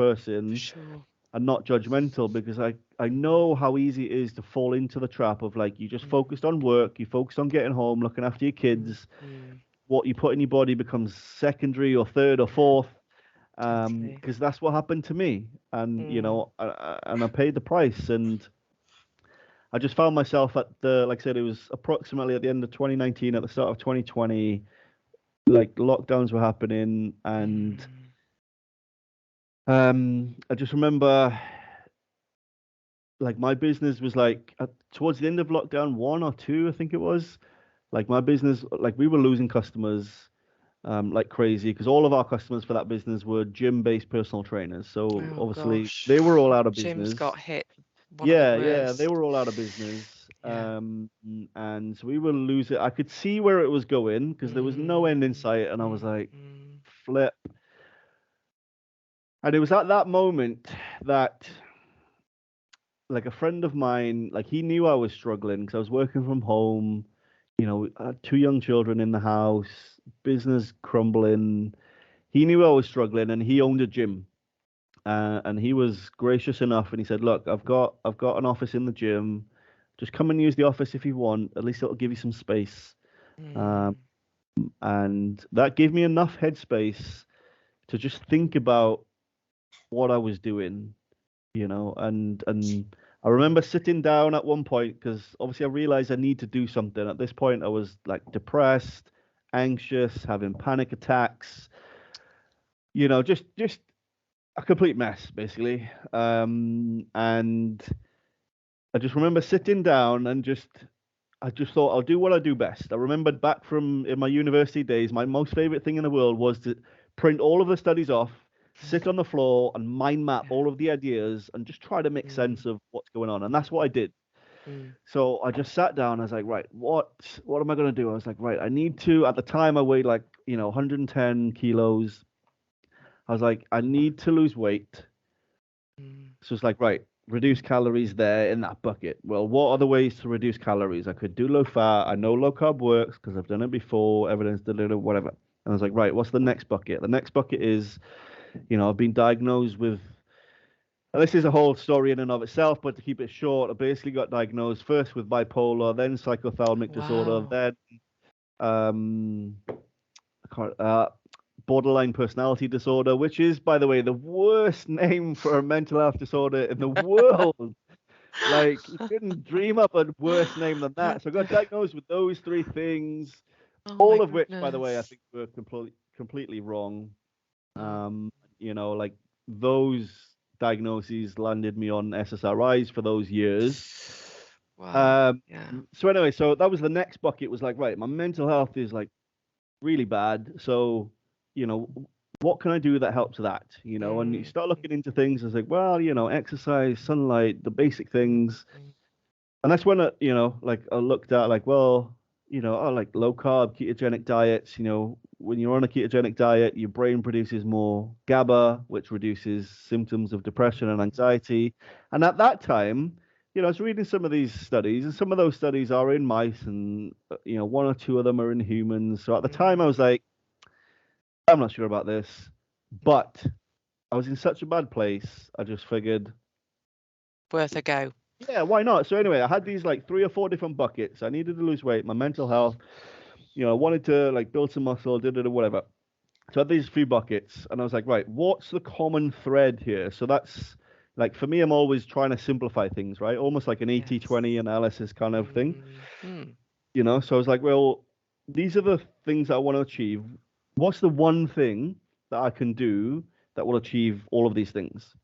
For person sure. and not judgmental, because I Mm, know how easy it is to fall into the trap of like you just mm, focused on work, you focused on getting home, looking after your mm, kids. mm. What you put in your body becomes secondary or third or Yeah, fourth, totally. because that's what happened to me, and Mm, I paid the price, and I just found myself at like I said, it was approximately at the end of 2019, at the start of 2020, like lockdowns were happening, and mm, I just remember like my business was like towards the end of lockdown 1 or 2, I think it was. Like my business, like we were losing customers like crazy because all of our customers for that business were gym-based personal trainers. So Oh obviously gosh. they were all out of Jim's got business. hit one of the Yeah, they worst. were all out of business. Yeah. And so we were losing. I could see where it was going because there was no end in Mm, sight, and I was mm, like, mm. flip. And it was at that moment that, like, a friend of mine, like, he knew I was struggling because I was working from home. I had 2 young children in the house, business crumbling. He knew I was struggling, and he owned a gym. And he was gracious enough, and he said, "Look, I've got an office in the gym. Just come and use the office if you want. At least it'll give you some space." Um, Mm. and that gave me enough headspace to just think about what I was doing, and I remember sitting down at one point because obviously I realized I need to do something. At this point, I was like depressed, anxious, having panic attacks, just a complete mess basically. And I just remember sitting down and I just thought I'll do what I do best. I remembered back from in my university days, my most favorite thing in the world was to print all of the studies off, sit on the floor and mind map Yeah. all of the ideas and just try to make Mm, sense of what's going on. And that's what I did. mm, So I just sat down. I was like, right, what am I going to do? I was like, right, I need to, at the time I weighed like, 110 kilos. I was like, I need to lose weight. mm, So it's like, right, reduce calories there in that bucket. Well, what are the ways to reduce calories? I could do low fat. I know low carb works because I've done it before, evidence, whatever. And I was like, right, what's the next bucket? The next bucket is, I've been diagnosed with, and this is a whole story in and of itself, but to keep it short, I basically got diagnosed first with bipolar, then psychothalamic disorder, wow. then um, borderline personality disorder, which is, by the way, the worst name for a mental health disorder in the world. Like, you couldn't dream up a worse name than that. So I got diagnosed with those 3 things, Oh my all of which, by the way, I goodness. think were completely wrong. Mm, Like those diagnoses landed me on SSRIs for those years. wow. Um, Yeah. so anyway, so that was the next bucket. Was like, right, my mental health is like really bad. So, you know, what can I do that helps that? And you Mm, start looking into things. It's like, well, exercise, sunlight, the basic mm, things. mm, And that's when like I looked at like, well, like low carb ketogenic diets. When you're on a ketogenic diet, your brain produces more GABA, which reduces symptoms of depression and mm, anxiety. And at that time, I was reading some of these studies, and some of those studies are in mice, and 1 or 2 of them are in humans. So at the time, I mm. was like, I'm not sure about this, but I was in such a bad place. I just figured, Worth a go. yeah, why not? So anyway, I had these like 3 or 4 different buckets. I needed to lose weight, my mental health, I wanted to like build some muscle, whatever. So I had these few buckets, and I was like, right, what's the common thread here? So that's like for me, I'm always trying to simplify things, right? Almost like an 80 Yes. 20 analysis kind of thing, Mm, mm, So I was like, well, these are the things that I want to achieve. What's the one thing that I can do that will achieve all of these things?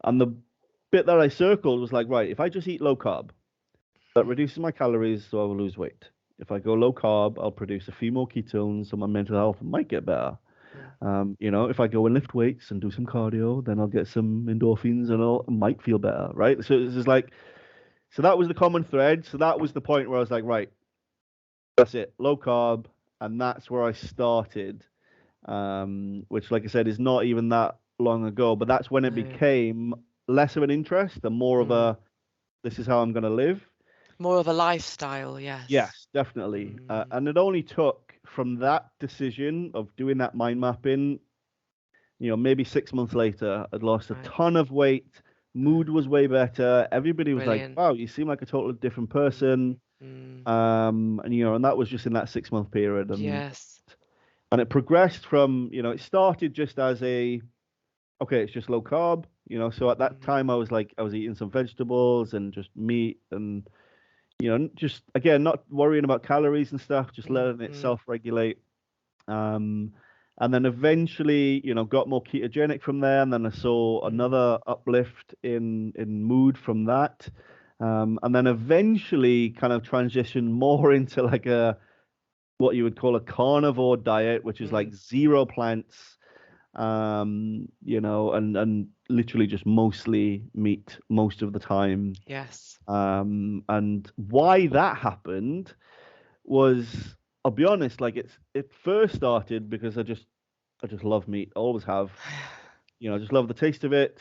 And the bit that I circled was like, right, if I just eat low carb, that mm, reduces my calories, so I will lose weight. If I go low carb, I'll produce a few more ketones, so my mental health might get better. mm, If I go and lift weights and do some cardio, then I'll get some endorphins and I might feel better, right? So it's just like, so that was the common thread. So that was the point where I was like, right, that's it, low carb, and that's where I started. Which, like I said, is not even that long ago, but that's when it no. became less of an interest and more of Mm. a, this is how I'm going to live. More of a lifestyle, yes. Yes, definitely. Mm, And it only took from that decision of doing that mind mapping, maybe 6 months later, I'd lost a right. ton of weight. Mood was way better. Everybody was like, Brilliant. wow, you seem like a totally different Mm, person. mm, And that was just in that 6 month period. yes. And it progressed from, it started just as okay, it's just low carb, So at that Mm, time, I was like, I was eating some vegetables and just meat and, just again, not worrying about calories and stuff, just mm, letting it mm, self regulate. Um, And then eventually, got more ketogenic from there. And then I saw another uplift in mood from that. And then eventually kind of transitioned more into like what you would call a carnivore diet, which is like zero plants, and literally just mostly meat most of the time. Yes. And why that happened was, I'll be honest, like it first started because I just love meat, always have. I just love the taste of it.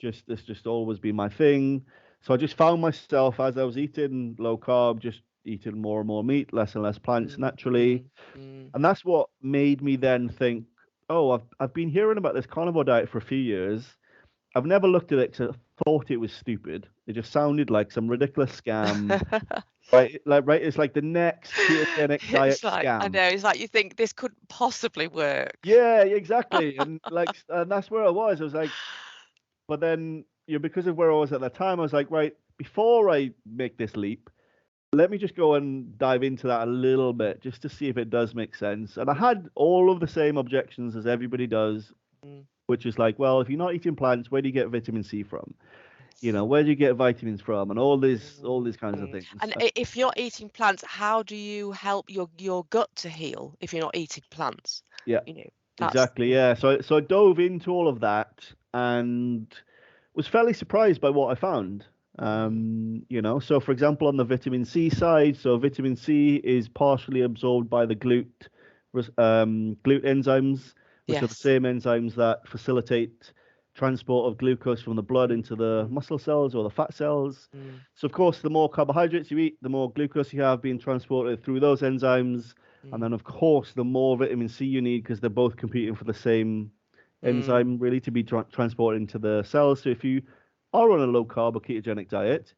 It's just always been my thing. So I just found myself as I was eating low carb, just eating more and more meat, less and less plants naturally. And that's what made me then think, oh, I've been hearing about this carnivore diet for a few years. I've never looked at it because I thought it was stupid. It just sounded like some ridiculous scam. Right, it's like the next ketogenic diet scam. I know, it's like you think this couldn't possibly work. Yeah, exactly. And that's where I was. I was like, but then, because of where I was at that time, I was like, right, before I make this leap, let me just go and dive into that a little bit just to see if it does make sense. And I had all of the same objections as everybody does, which is like, well, if you're not eating plants, where do you get vitamin C from? Where do you get vitamins from, and all these kinds of things. And if you're eating plants, how do you help your gut to heal if you're not eating plants? Yeah, exactly. Yeah. So I dove into all of that and was fairly surprised by what I found. So for example, on the vitamin C side, so vitamin C is partially absorbed by the GLUT enzymes, which are the same enzymes that facilitate transport of glucose from the blood into the muscle cells or the fat cells. So of course, the more carbohydrates you eat, the more glucose you have being transported through those enzymes. And then of course, the more vitamin C you need, because they're both competing for the same enzyme really to be transported into the cells. So if you are on a low carb or ketogenic diet,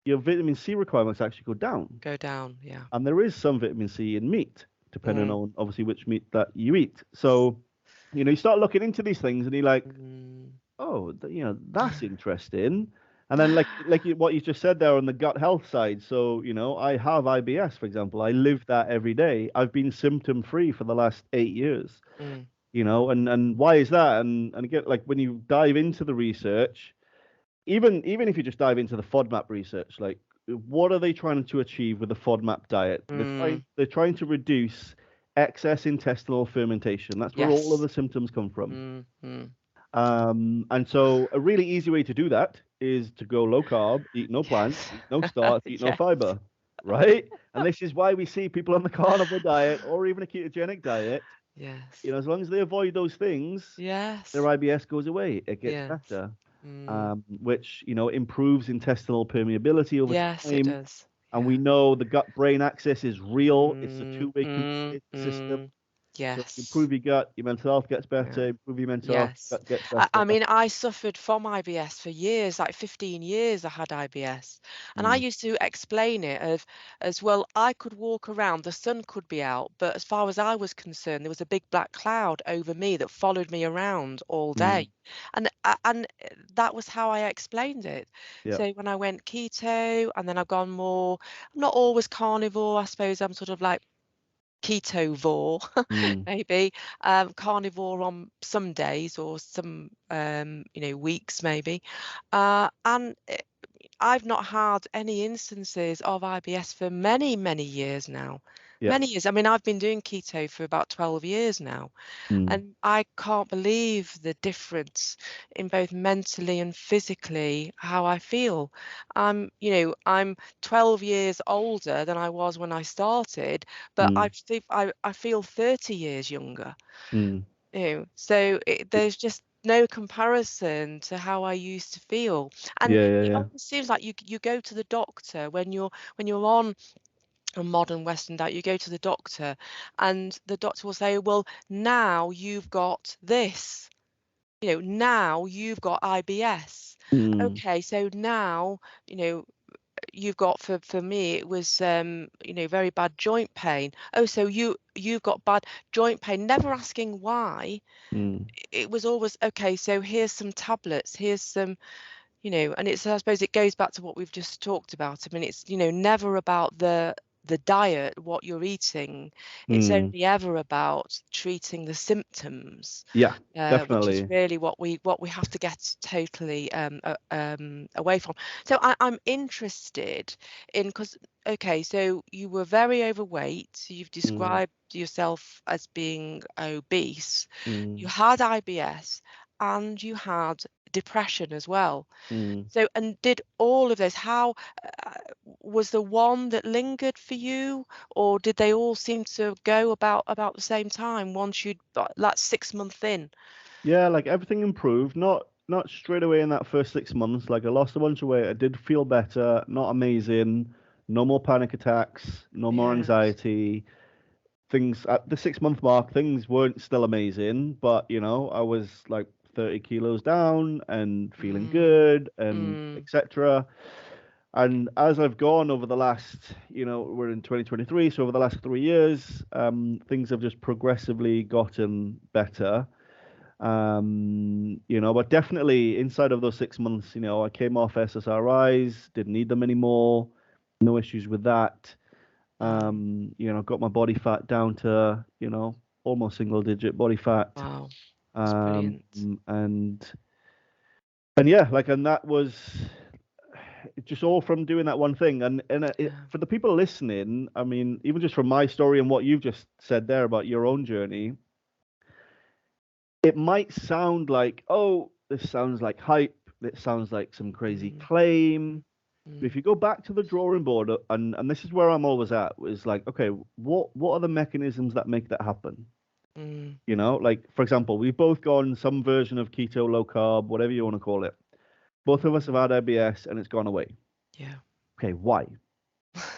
your vitamin C requirements actually go down. Yeah. And there is some vitamin C in meat, depending on obviously which meat that you eat. So, you start looking into these things and you're like, oh, that's interesting. And then what you just said there on the gut health side. So, I have IBS, for example. I live that every day. I've been symptom free for the last 8 years. And why is that? And again, like when you dive into the research, even if you just dive into the FODMAP research, like what are they trying to achieve with the FODMAP diet? They're trying to reduce excess intestinal fermentation. That's where all of the symptoms come from. And so a really easy way to do that is to go low carb, eat no plants, eat no starch, eat no fiber, right? And this is why we see people on the carnivore diet or even a ketogenic diet. As long as they avoid those things, their IBS goes away. It gets better. Which improves intestinal permeability over time. It does. And we know the gut-brain axis is real. It's a two-way communicated system. So improve your gut, your mental health gets better. Improve your mental health, gut gets better. I mean, I suffered from IBS for years, like 15 years I had IBS. And I used to explain it as well, I could walk around, the sun could be out, but as far as I was concerned, there was a big black cloud over me that followed me around all day. And that was how I explained it. So when I went keto, and then I've gone more, I'm not always carnivore, I suppose I'm sort of like ketovore, maybe carnivore on some days or some weeks maybe, and I've not had any instances of IBS for many years now. Many years. I mean, I've been doing keto for about 12 years now, and I can't believe the difference in both mentally and physically how I feel. I'm 12 years older than I was when I started, but I feel 30 years younger. So there's just no comparison to how I used to feel. And it almost seems like you go to the doctor when you're on a modern Western diet. You go to the doctor and the doctor will say, well, now you've got this, now you've got IBS. Okay, so now you've got, for me it was very bad joint pain. Oh, so you've got bad joint pain, never asking why. It was always, okay, so here's some tablets, here's some, and it's, I suppose it goes back to what we've just talked about. I mean, it's never about the the diet, what you're eating. It's only ever about treating the symptoms, Yeah, which is definitely. really what we have to get totally away from. So I'm interested in, because okay, so you were very overweight. You've described yourself as being obese. You had IBS and you had depression as well. So, and did all of this, how was the one that lingered for you, or did they all seem to go about the same time once you'd that 6 month in? Yeah, like everything improved. Not straight away in that first 6 months. Like I lost a bunch of weight. I did feel better. Not amazing. No more panic attacks. No more Yes. anxiety. Things at the 6 month mark, things weren't still amazing, but I was like 30 kilos down and feeling Mm, good and mm, etc. And as I've gone over the last, we're in 2023, so over the last 3 years, things have just progressively gotten better. But definitely inside of those 6 months, I came off SSRIs, didn't need them anymore, no issues with that. Got my body fat down to, almost single digit body fat. wow, that's Um, brilliant. and and yeah, and that was just all from doing that one thing. Yeah. For the people listening, I mean, even just from my story and what you've just said there about your own journey, it might sound like, oh, this sounds like hype. It sounds like some crazy Mm, claim. But if mm, you go back to the drawing board, and this is where I'm always at, is like, okay, what are the mechanisms that make that happen? mm, Like for example, we've both gone some version of keto, low carb, whatever you want to call it. Both of us have had IBS and it's gone away. yeah. Okay, why?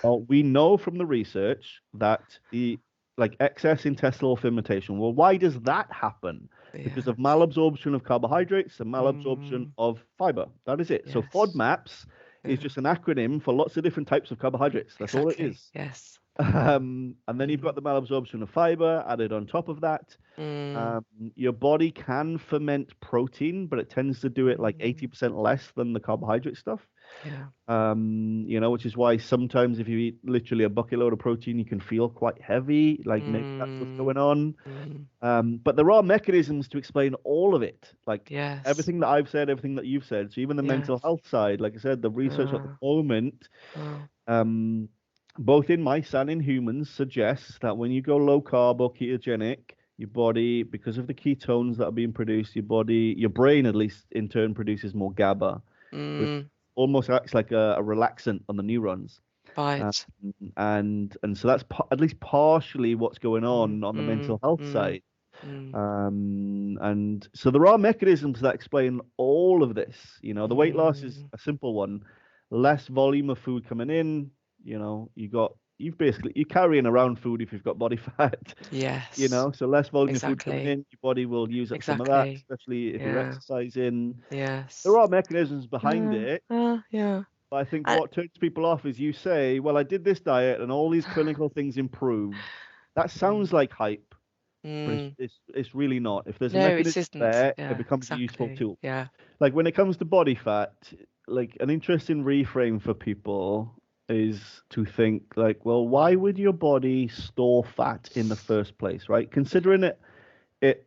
Well, we know from the research that the like excess intestinal fermentation. Well, why does that happen? Because of Yes. malabsorption of carbohydrates and malabsorption Mm, of fiber. That is it. So yes. FODMAPs is Yeah. just an acronym for lots of different types of carbohydrates. That's all it Exactly. is. Yes. And then you've Mm, got the malabsorption of fiber added on top of that. mm, Um, your body can ferment protein, but it tends to do it like mm, 80% less than the carbohydrate stuff. yeah. Which is why sometimes if you eat literally a bucket load of protein, you can feel quite heavy, like maybe that's what's Mm, going on. mm, But there are mechanisms to explain all of it, like yes. everything that I've said, everything that you've said. So even the mental Yes. health side, like I said, the research at the Uh, moment, wow. um, both in mice and in humans, suggests that when you go low carb or ketogenic, your body, because of the ketones that are being produced, your brain at least in turn produces more GABA, which Mm, almost acts like a relaxant on the neurons. Um, right. and so that's at least partially what's going Mm, on the mm, mental health mm, side. mm, And so there are mechanisms that explain all of this. The weight loss is mm, a simple one. Less volume of food coming in. You're carrying around food if you've got body fat. yes. So less volume of food coming Exactly. in, your body will use up some of that, Exactly. especially if you're Yeah. exercising. There Yes. are mechanisms behind it, Yeah. but I think And, what turns people off is you say, well, I did this diet and all these clinical things improved. That sounds mm, like hype, but it's mm. it's it's really not. If there's a No, it mechanism isn't. there, it Yeah, becomes a useful exactly. tool. Yeah. Like when it comes to body fat, like an interesting reframe for people is to think like, well, why would your body store fat in the first place, right? Considering it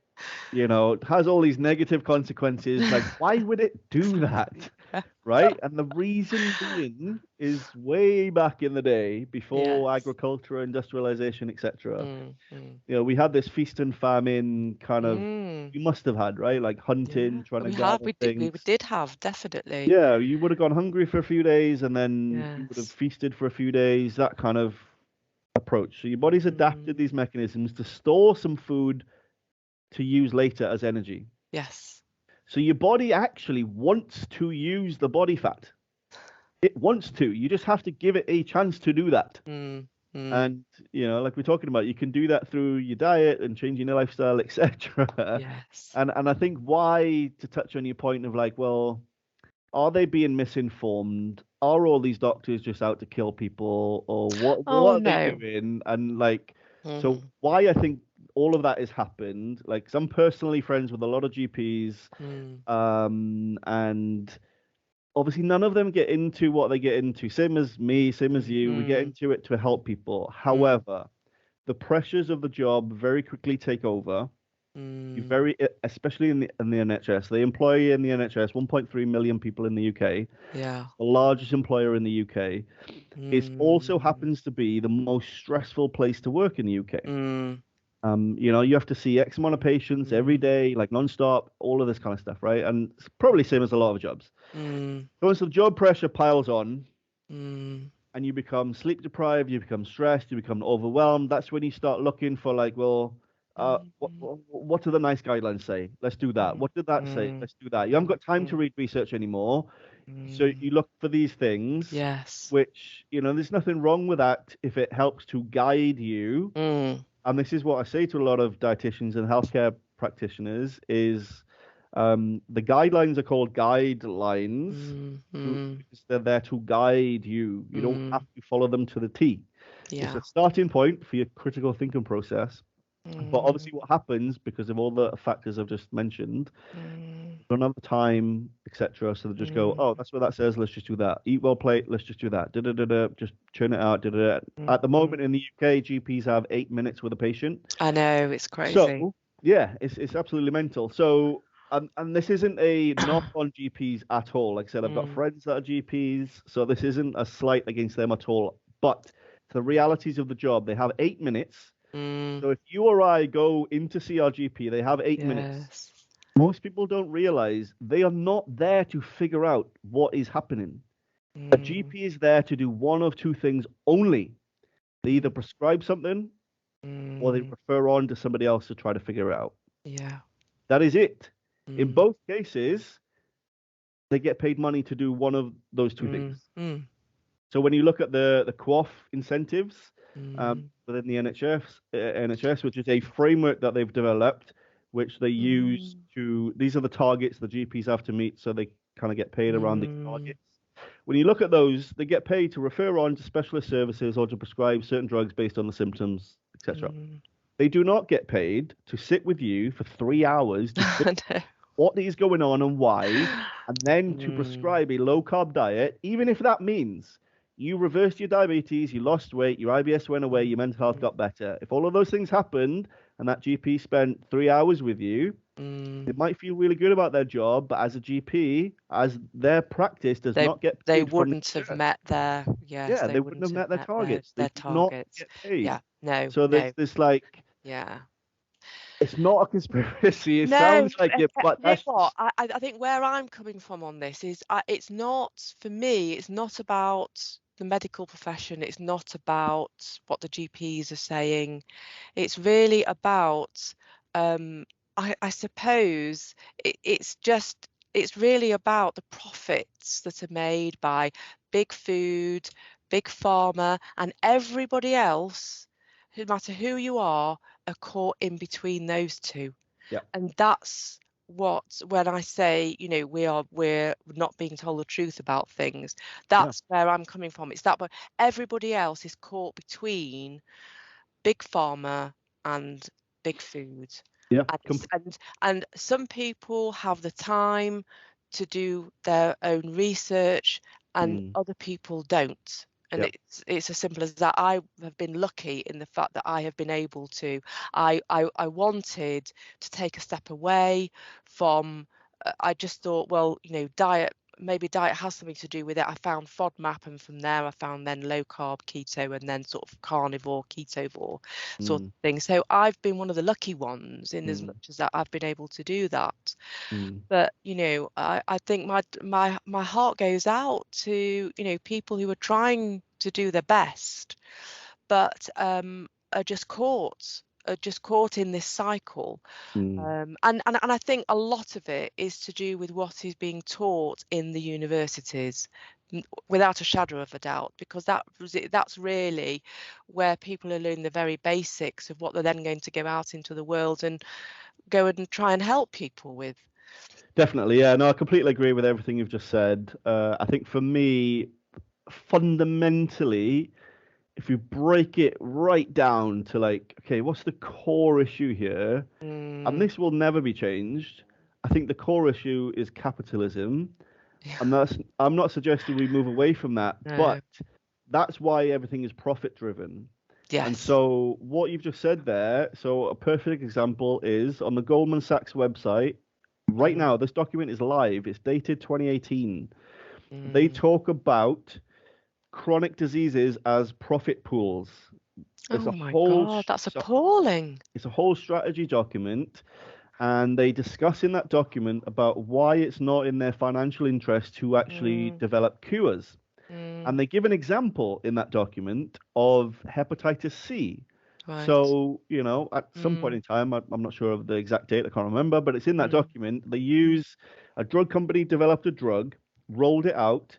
has all these negative consequences. Like, why would it do that? Exactly. Yeah. Right? And the reason being is way back in the day, before Yes. agriculture, industrialization, etc. Mm, mm, We had this feast and famine kind of, mm. you must have had, right? Like hunting, Yeah. trying to We have. gather We things. did have, definitely. Yeah, you would have gone hungry for a few days and then you would have Yes. feasted for a few days, that kind of approach. So your body's adapted Mm, these mechanisms to store some food to use later as energy. yes. So your body actually wants to use the body fat. It wants to. You just have to give it a chance to do that. Mm, mm. And like we're talking about, you can do that through your diet and changing your lifestyle, etc. Yes. And I think why, to touch on your point of like, well, are they being misinformed? Are all these doctors just out to kill people, or Oh, what are they no. doing? And like, so Mm, why I think all of that has happened. Like, 'cause I'm personally friends with a lot of GPs, mm, and obviously none of them get into what they get into. Same as me, same as you. We get Mm, into it to help people. mm, However, the pressures of the job very quickly take over. mm, Especially in the NHS. They employ in the NHS 1.3 million people in the UK, yeah. the largest employer in the UK. It also Mm, happens to be the most stressful place to work in the UK. mm, You have to see X amount of patients every mm, day, like nonstop, all of this kind of stuff, right? And it's probably same as a lot of jobs. mm, So once the job pressure piles on, mm, and you become sleep deprived, you become stressed, you become overwhelmed, that's when you start looking for like, well, mm, what do the nice guidelines say? Let's do that. mm, What did that say? mm, Let's do that. You haven't mm, got time to mm, read research anymore. So you mm. look for these things, Yes. which, there's nothing wrong with that if it helps to guide you. Mm, And this is what I say to a lot of dietitians and healthcare practitioners is the guidelines are called guidelines mm, mm, because they're there to guide you. You don't have mm. to follow them to the T. It's Yeah. a starting point for your critical thinking process. But Mm, obviously, what happens because of all the factors I've just mentioned, mm, don't have the time, etc. So they just go, mm, oh, that's what that says. Let's just do that. Eat well, plate. Let's just do that. Da da da da. Just churn it out. Da da da. mm, At the mm. moment in the UK, GPs have 8 minutes with a patient. I know, it's crazy. So yeah, it's absolutely mental. So and this isn't a knock on GPs at all. Like I said, I've got Mm, friends that are GPs, so this isn't a slight against them at all. But the realities of the job, they have 8 minutes. mm, So if you or I go in to see our GP, they have 8 minutes. yes. Most people don't realize they are not there to figure out what is happening. A Mm, GP is there to do one of two things only. They either mm, prescribe something or they mm, refer on to somebody else to try to figure it out. yeah. That is it. In Mm, both cases, they get paid money to do one of those two mm, things. mm, So when you look at the QOF incentives mm, within the NHS, which is a framework that they've developed, which they use mm, these are the targets the GPs have to meet, so they kind of get paid around these mm, targets. When you look at those, they get paid to refer on to specialist services or to prescribe certain drugs based on the symptoms, etc. mm. They do not get paid to sit with you for 3 hours to I know. what is going on and why, and then to Mm, prescribe a low carb diet, even if that means you reversed your diabetes, you lost weight, your IBS went away, your mental health mm, got better. If all of those things happened and that GP spent 3 hours with you, they mm. might feel really good about their job, but as a GP, as their practice does They not get they paid from the wouldn't have insurance, met their, yes, yeah, they they wouldn't wouldn't have have met their met their targets. They their do not targets. get paid. Yeah. No, So there's no. this like, Yeah. it's not a conspiracy. It No, sounds like it, but you know that's what? I think where I'm coming from on this is it's not, for me, it's not about the medical profession. It's not about what the GPs are saying. It's really about, I suppose, it's really about the profits that are made by big food, big pharma, and everybody else, no matter who you are caught in between those two. yeah, And that's what, when I say, we're not being told the truth about things, yeah, that's where I'm coming from. It's that, but everybody else is caught between big pharma and big food. yeah. And some people have the time to do their own research and Mm, other people don't. And yeah. it's as simple as that. I have been lucky in the fact that I have been able to. I wanted to take a step away from. I just thought, well, maybe diet has something to do with it. I found FODMAP, and from there I found then low carb keto, and then sort of carnivore ketovore sort of Mm, thing. So I've been one of the lucky ones in as mm, much as that I've been able to do that. mm. But I think my heart goes out to people who are trying to do their best, but are just caught in this cycle. Mm. And I think a lot of it is to do with what is being taught in the universities, without a shadow of a doubt, because that's really where people are learning the very basics of what they're then going to go out into the world and go and try and help people with. Definitely, yeah. No, I completely agree with everything you've just said. I think for me, fundamentally, if you break it right down to like, okay, what's the core issue here? And Mm, this will never be changed. I think the core issue is capitalism I'm not suggesting we move away from that, No. but that's why everything is profit driven. And Yes. so what you've just said there, so a perfect example is on the Goldman Sachs website right now. This document is live. It's dated 2018. They talk about chronic diseases as profit pools. It's Oh a my whole God, that's appalling. it's a whole strategy document, and they discuss in that document about why it's not in their financial interest to actually develop cures. And they give an example in that document of hepatitis C. Right. So, you know, at some point in time, I'm not sure of the exact date, I can't remember, but it's in that document. They use a drug company developed a drug, rolled it out,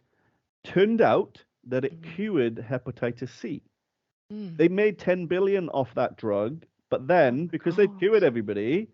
turned out that it cured hepatitis C. They made 10 billion off that drug, but then because they cured everybody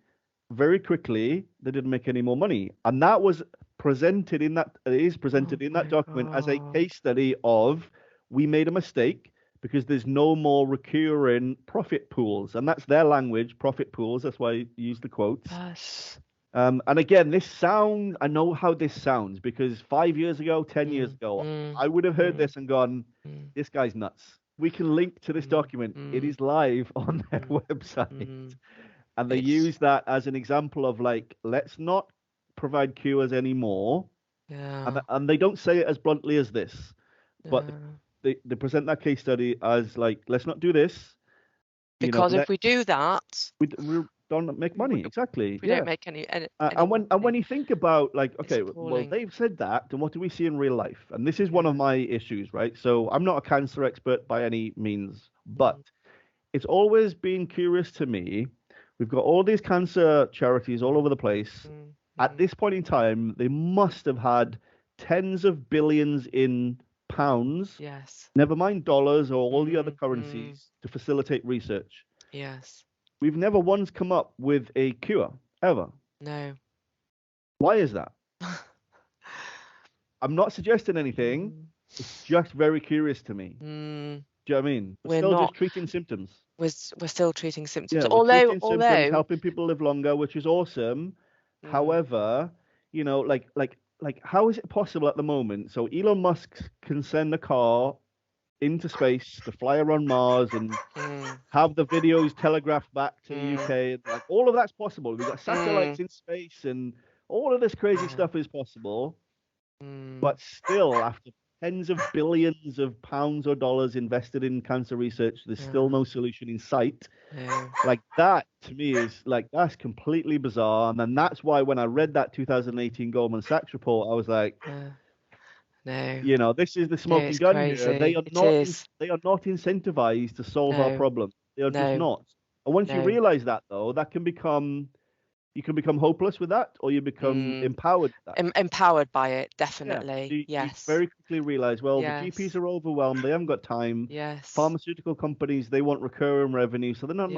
very quickly, they didn't make any more money. And that was presented in that, it is presented in that document as a case study of we made a mistake because there's no more recurring profit pools. And that's their language, profit pools. That's why I use the quotes. Yes. And again, I know how this sounds because 5 years ago, 10 years ago, I would have heard this and gone, this guy's nuts. We can link to this document. It is live on their website. And they use that as an example of like, let's not provide cures anymore. Yeah. And they don't say it as bluntly as this, but they present that case study as like, let's not do this. Because if we do that, we don't make money. Exactly. we don't make any and when money. you think about like, It's okay, well, appalling. they've said that, and what do we see in real life? And this is one of my issues, right? So I'm not a cancer expert by any means, but it's always been curious to me. We've got all these cancer charities all over the place. At this point in time, they must have had tens of billions in pounds, Yes. never mind dollars or all the other currencies to facilitate research. Yes. We've never once come up with a cure, ever. No. Why is that? I'm not suggesting anything. It's just very curious to me. Do you know what I mean? We're still just treating symptoms. We're still treating symptoms. Yeah, we're treating symptoms, helping people live longer, which is awesome. However, you know, like how is it possible at the moment? So Elon Musk can send a car into space to fly around Mars and have the videos telegraphed back to the UK. And, like, all of that's possible. We've got satellites in space and all of this crazy stuff is possible. But still, after tens of billions of pounds or dollars invested in cancer research, there's still no solution in sight. Like that to me is like, that's completely bizarre. And then that's why when I read that 2018 Goldman Sachs report, I was like, no, you know, this is the smoking gun here. They are not incentivized to solve our problem. They are just not. And once you realize that, though, that can become, you can become hopeless with that, or you become empowered with that. Empowered by it, definitely. You very quickly realize, well, the GPs are overwhelmed. They haven't got time. Pharmaceutical companies, they want recurring revenue, so they're not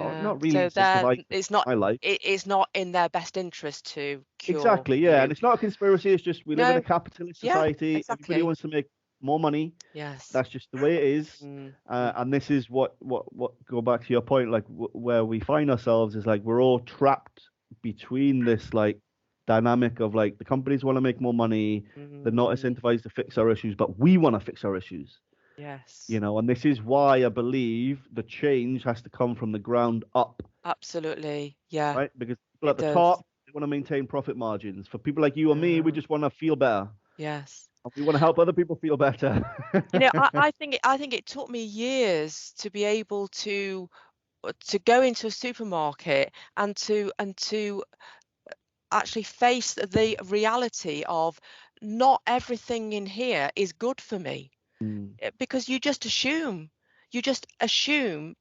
really incentivized. It's not in their best interest to cure. Exactly, yeah. And it's not a conspiracy. It's just we live in a capitalist society. Exactly. Everybody wants to make more money. Yes. That's just the way it is. And this is what go back to your point, like where we find ourselves is like we're all trapped between this like dynamic of like the companies want to make more money, they're not incentivized to fix our issues, but we want to fix our issues. Yes. You know, and this is why I believe the change has to come from the ground up. Absolutely. Yeah. Right? Because people at the top, they want to maintain profit margins. For people like you and me, we just want to feel better. Yes. We want to help other people feel better. You know, I think it took me years to be able to go into a supermarket and to actually face the reality of not everything in here is good for me, because you just assume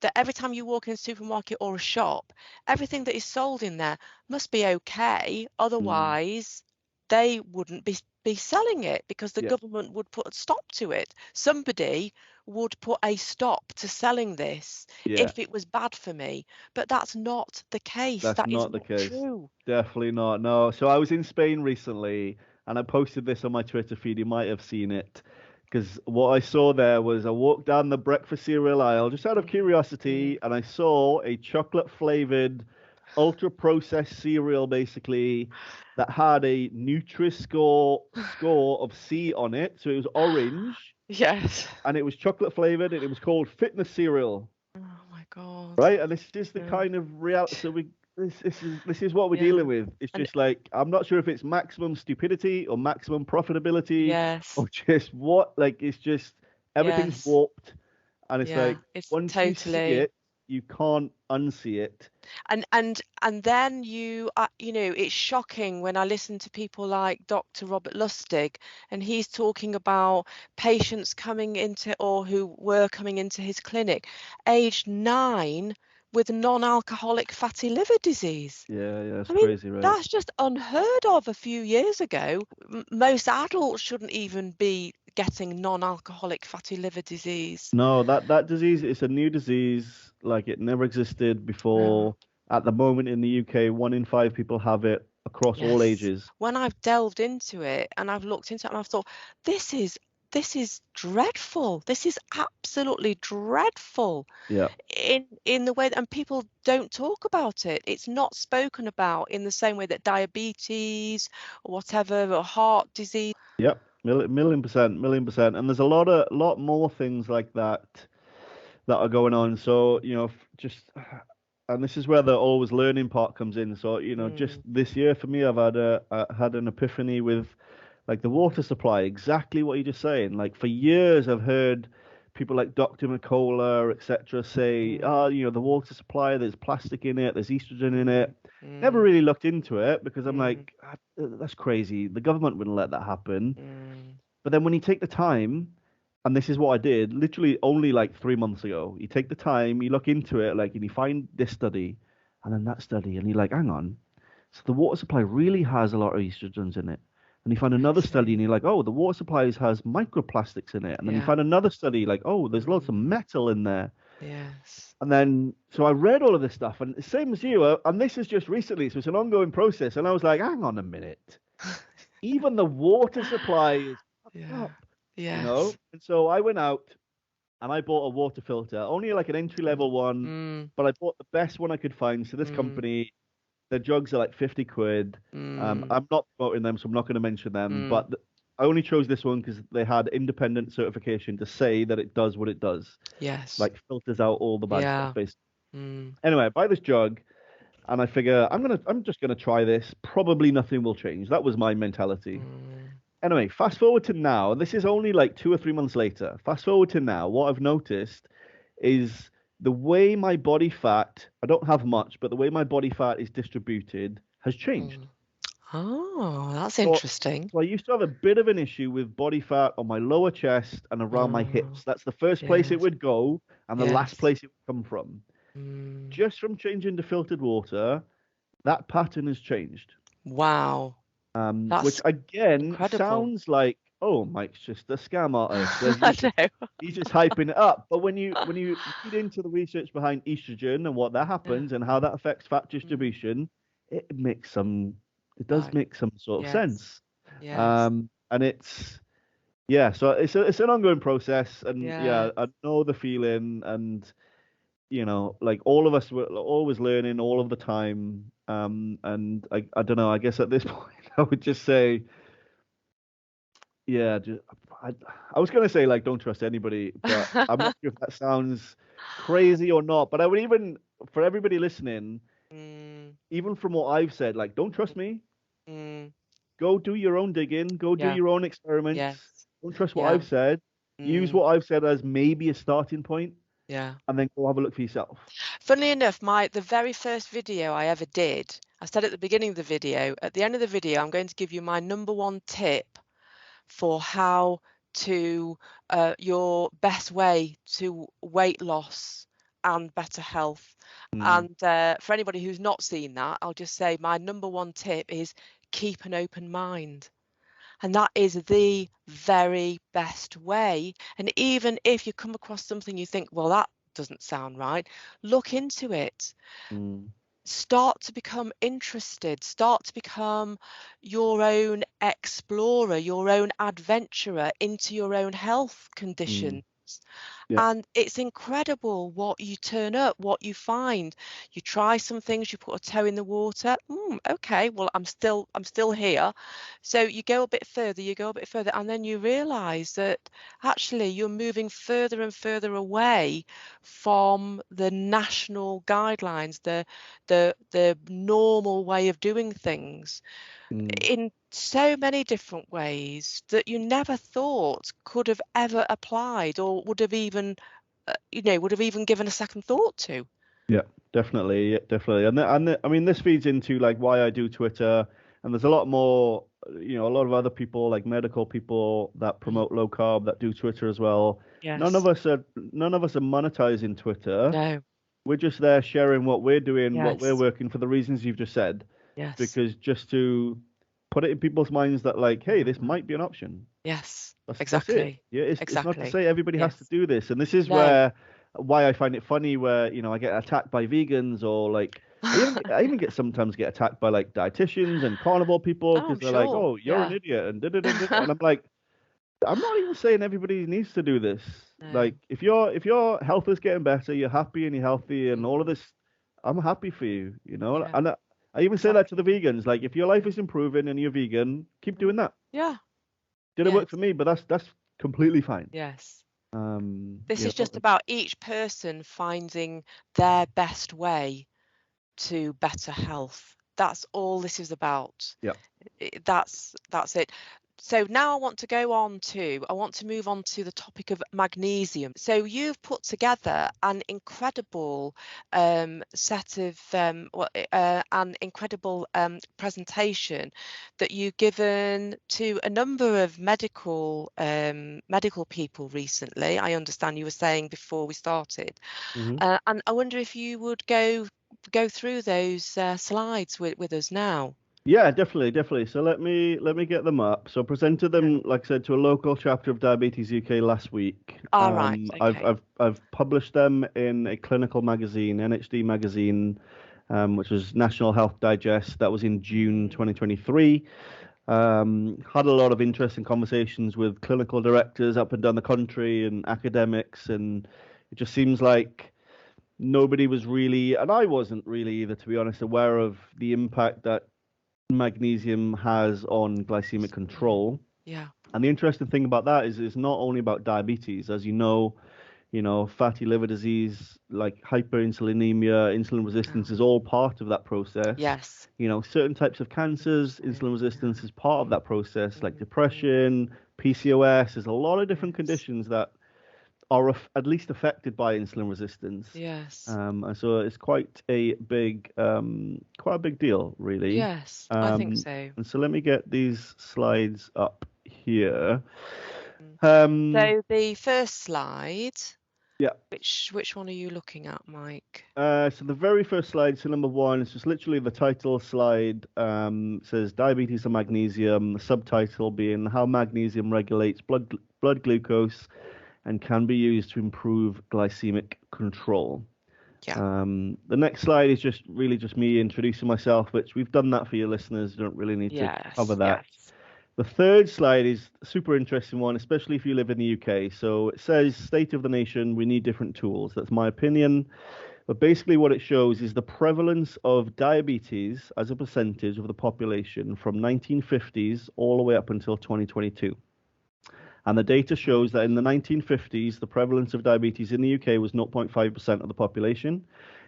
that every time you walk in a supermarket or a shop, everything that is sold in there must be okay, otherwise they wouldn't be selling it, because the government would put a stop to it. Somebody would put a stop to selling this if it was bad for me, but that's not the case. That's not the case. True. Definitely not. No. So I was in Spain recently, and I posted this on my Twitter feed. You might have seen it, because what I saw there was I walked down the breakfast cereal aisle just out of curiosity, and I saw a chocolate flavored ultra processed cereal basically that had a Nutri-Score score of C on it. So it was orange Yes. and it was chocolate flavored and it was called fitness cereal, Oh my God. right? And this is the Yeah. kind of reality. So this is what we're Yeah. dealing with. It's And just like I'm not sure if it's maximum stupidity or maximum profitability yes. or just what. Like it's just everything's Yes. warped, and it's Yeah. like It's once you see totally. it, you can't unsee it. And then it's shocking when I listen to people like Dr. Robert Lustig, and he's talking about patients coming into, or who were coming into his clinic aged 9 with non-alcoholic fatty liver disease. Yeah, it's I mean, crazy, right? that's just unheard of a few years ago. Most adults shouldn't even be getting non-alcoholic fatty liver disease. No, that disease is a new disease. Like it never existed Oh, before. At the moment in the UK, 1 in 5 people have it across all yes. ages. When I've delved into it and I've looked into it and I've thought, this is dreadful. This is absolutely dreadful Yeah. in the way that, and people don't talk about it. It's not spoken about in the same way that diabetes or whatever, or heart disease. Yep, million percent, million percent. And there's a lot more things like that are going on. So, just and this is where the always learning part comes in. So, just Mm, this year for me, I've had an epiphany with like the water supply, exactly what you're just saying. Like for years I've heard people like Dr. McCullough, etc., say, mm, the water supply, there's plastic in it, there's estrogen in mm, it. Never mm, really looked into it because I'm mm, like, that's crazy. The government wouldn't let that happen. mm. But then when you take the time, and this is what I did, literally only like 3 months ago, you take the time, you look into it, like, and you find this study, and then that study, and you're like, hang on, so the water supply really has a lot of estrogens in it. And you find another study, and See, you're like, oh, the water supply has microplastics in it. And then you yeah, find another study, like, oh, there's lots of mm, metal in there. yes, And then, so I read all of this stuff, and the same as you, and this is just recently, so it's an ongoing process. And I was like, hang on a minute, even the water supply is fucked yeah, up, you yes, know? And so I went out and I bought a water filter, only like an entry mm, level one, mm, but I bought the best one I could find. So this mm, company, their jugs are like 50 quid. mm, I'm not promoting them, so I'm not going to mention them, mm, but I only chose this one because they had independent certification to say that it does what it does, yes, like filters out all the bad stuff, yeah, basically. mm, Anyway, I buy this jug and I figure I'm just gonna try this. Probably nothing will change. That was my mentality. mm, Anyway, fast forward to now, and this is only like 2 or 3 months later. Fast forward to now, what I've noticed is the way my body fat, I don't have much, but the way my body fat is distributed has changed. mm. Oh, that's So, interesting. so I used to have a bit of an issue with body fat on my lower chest and around my Oh, hips. That's the first place it yes, would go and the last yes, place it would come from. mm. Just from changing to filtered water, that pattern has changed. Wow, Which that's again incredible. sounds like, oh, Mike's just a scam artist. I know. He's just hyping it up. But when you read into the research behind estrogen and what that Yeah. happens and how that affects fat Mm. distribution, it does Right. make some sort of Yes. sense. Yes. And it's yeah, so it's an ongoing process, and Yeah. yeah, I know the feeling, and like all of us were always learning all of the time. And I don't know. I guess at this point, I would just say, yeah, I, I was gonna say like don't trust anybody, but I'm not sure if that sounds crazy or not. But I would even for everybody listening, Mm, even from what I've said, like don't trust me. mm, Go do your own digging. Go do yeah. your own experiments. Yes. Don't trust what Yeah. I've said. Use Mm, what I've said as maybe a starting point, yeah. and then go have a look for yourself. Funnily enough, the very first video I ever did, I said at the beginning of the video, at the end of the video, I'm going to give you my number one tip for how to your best way to weight loss and better health. Mm, And for anybody who's not seen that, I'll just say my number one tip is keep an open mind. And that is the very best way. And even if you come across something you think, well, that doesn't sound right, look into it. mm, Start to become interested, start to become your own explorer, your own adventurer into your own health mm. conditions. Yeah. And it's incredible what you turn up, what you find. You try some things, you put a toe in the water. Okay, well, I'm still here. So you go a bit further, you go a bit further, and then you realize that actually you're moving further and further away from the national guidelines, the normal way of doing things Mm. in so many different ways that you never thought could have ever applied or would have even would have even given a second thought to. Yeah, definitely, yeah, definitely. I mean, this feeds into like why I do Twitter, and there's a lot more, a lot of other people like medical people that Mm. promote low carb that do Twitter as well. Yes. None of us are monetizing Twitter. No. We're just there sharing what we're doing, what we're Yes. working for the reasons you've just said, Yes. because just to put it in people's minds that like, hey, this Mm. might be an option. Yes. That's it. Exactly. Yeah, it's not to Exactly. say everybody has to Yes. do this, and this is No. why I find it funny where I get attacked by vegans or like I even get sometimes get attacked by like dietitians and carnivore people Oh, because I'm they're like, sure. oh, you're an Yeah. idiot and and I'm like, I'm not even saying everybody needs to do this. No. Like if your health is getting better, you're happy and you're healthy and all of Mm. this, I'm happy for you, Yeah. and I even say that to the Exactly. vegans, like if your life Yeah. is improving and you're vegan, keep doing Mm. that. Yeah. Didn't Yes. work for me, but that's completely fine. Yes. Um, This you is know, just about each person finding their best way to better health. That's all this is about. yeah. That's it. So now I want to move on to the topic of magnesium. So you've put together an incredible set of an incredible presentation that you've given to a number of medical people recently. I understand you were saying before we started, Hmm. and I wonder if you would go through those slides with us now. Yeah, definitely, definitely. So let me get them up. So I presented Yeah. them, like I said, to a local chapter of Diabetes UK last week. All right. I've Okay. I've published them in a clinical magazine, NHD magazine, which was National Health Digest. That was in June Mm, 2023. Had a lot of interesting conversations with clinical directors up and down the country and academics, and it just seems like nobody was really, and I wasn't really either, to be honest, aware of the impact that magnesium has on glycemic mm, control. yeah. And the interesting thing about that is it's not only about diabetes, as fatty liver disease, like hyperinsulinemia, insulin resistance Oh, is all part of that process. yes. Certain types of cancers, So, insulin yeah. resistance is part of that process, like Mm, depression, PCOS. There's a lot of different yes. conditions that are at least affected by insulin resistance. Yes. And so it's quite a big deal, really. Yes. I think Um, so. and so let me get these slides up here. Mm. Um, So the first slide, yeah. which one are you looking at, Mike? So the very first slide, so number one, is just literally the title slide. Says diabetes and magnesium. The subtitle being how magnesium regulates blood glucose and can be used to improve glycemic control. Yeah. The next slide is just me introducing myself, which we've done that for your listeners. You don't really need to cover Yes. that. Yes. The third slide is a super interesting one, especially if you live in the UK. So it says, State of the Nation, we need different tools. That's my opinion. But basically, what it shows is the prevalence of diabetes as a percentage of the population from 1950s all the way up until 2022. And the data shows that in the 1950s, the prevalence of diabetes in the UK was 0.5% of the population.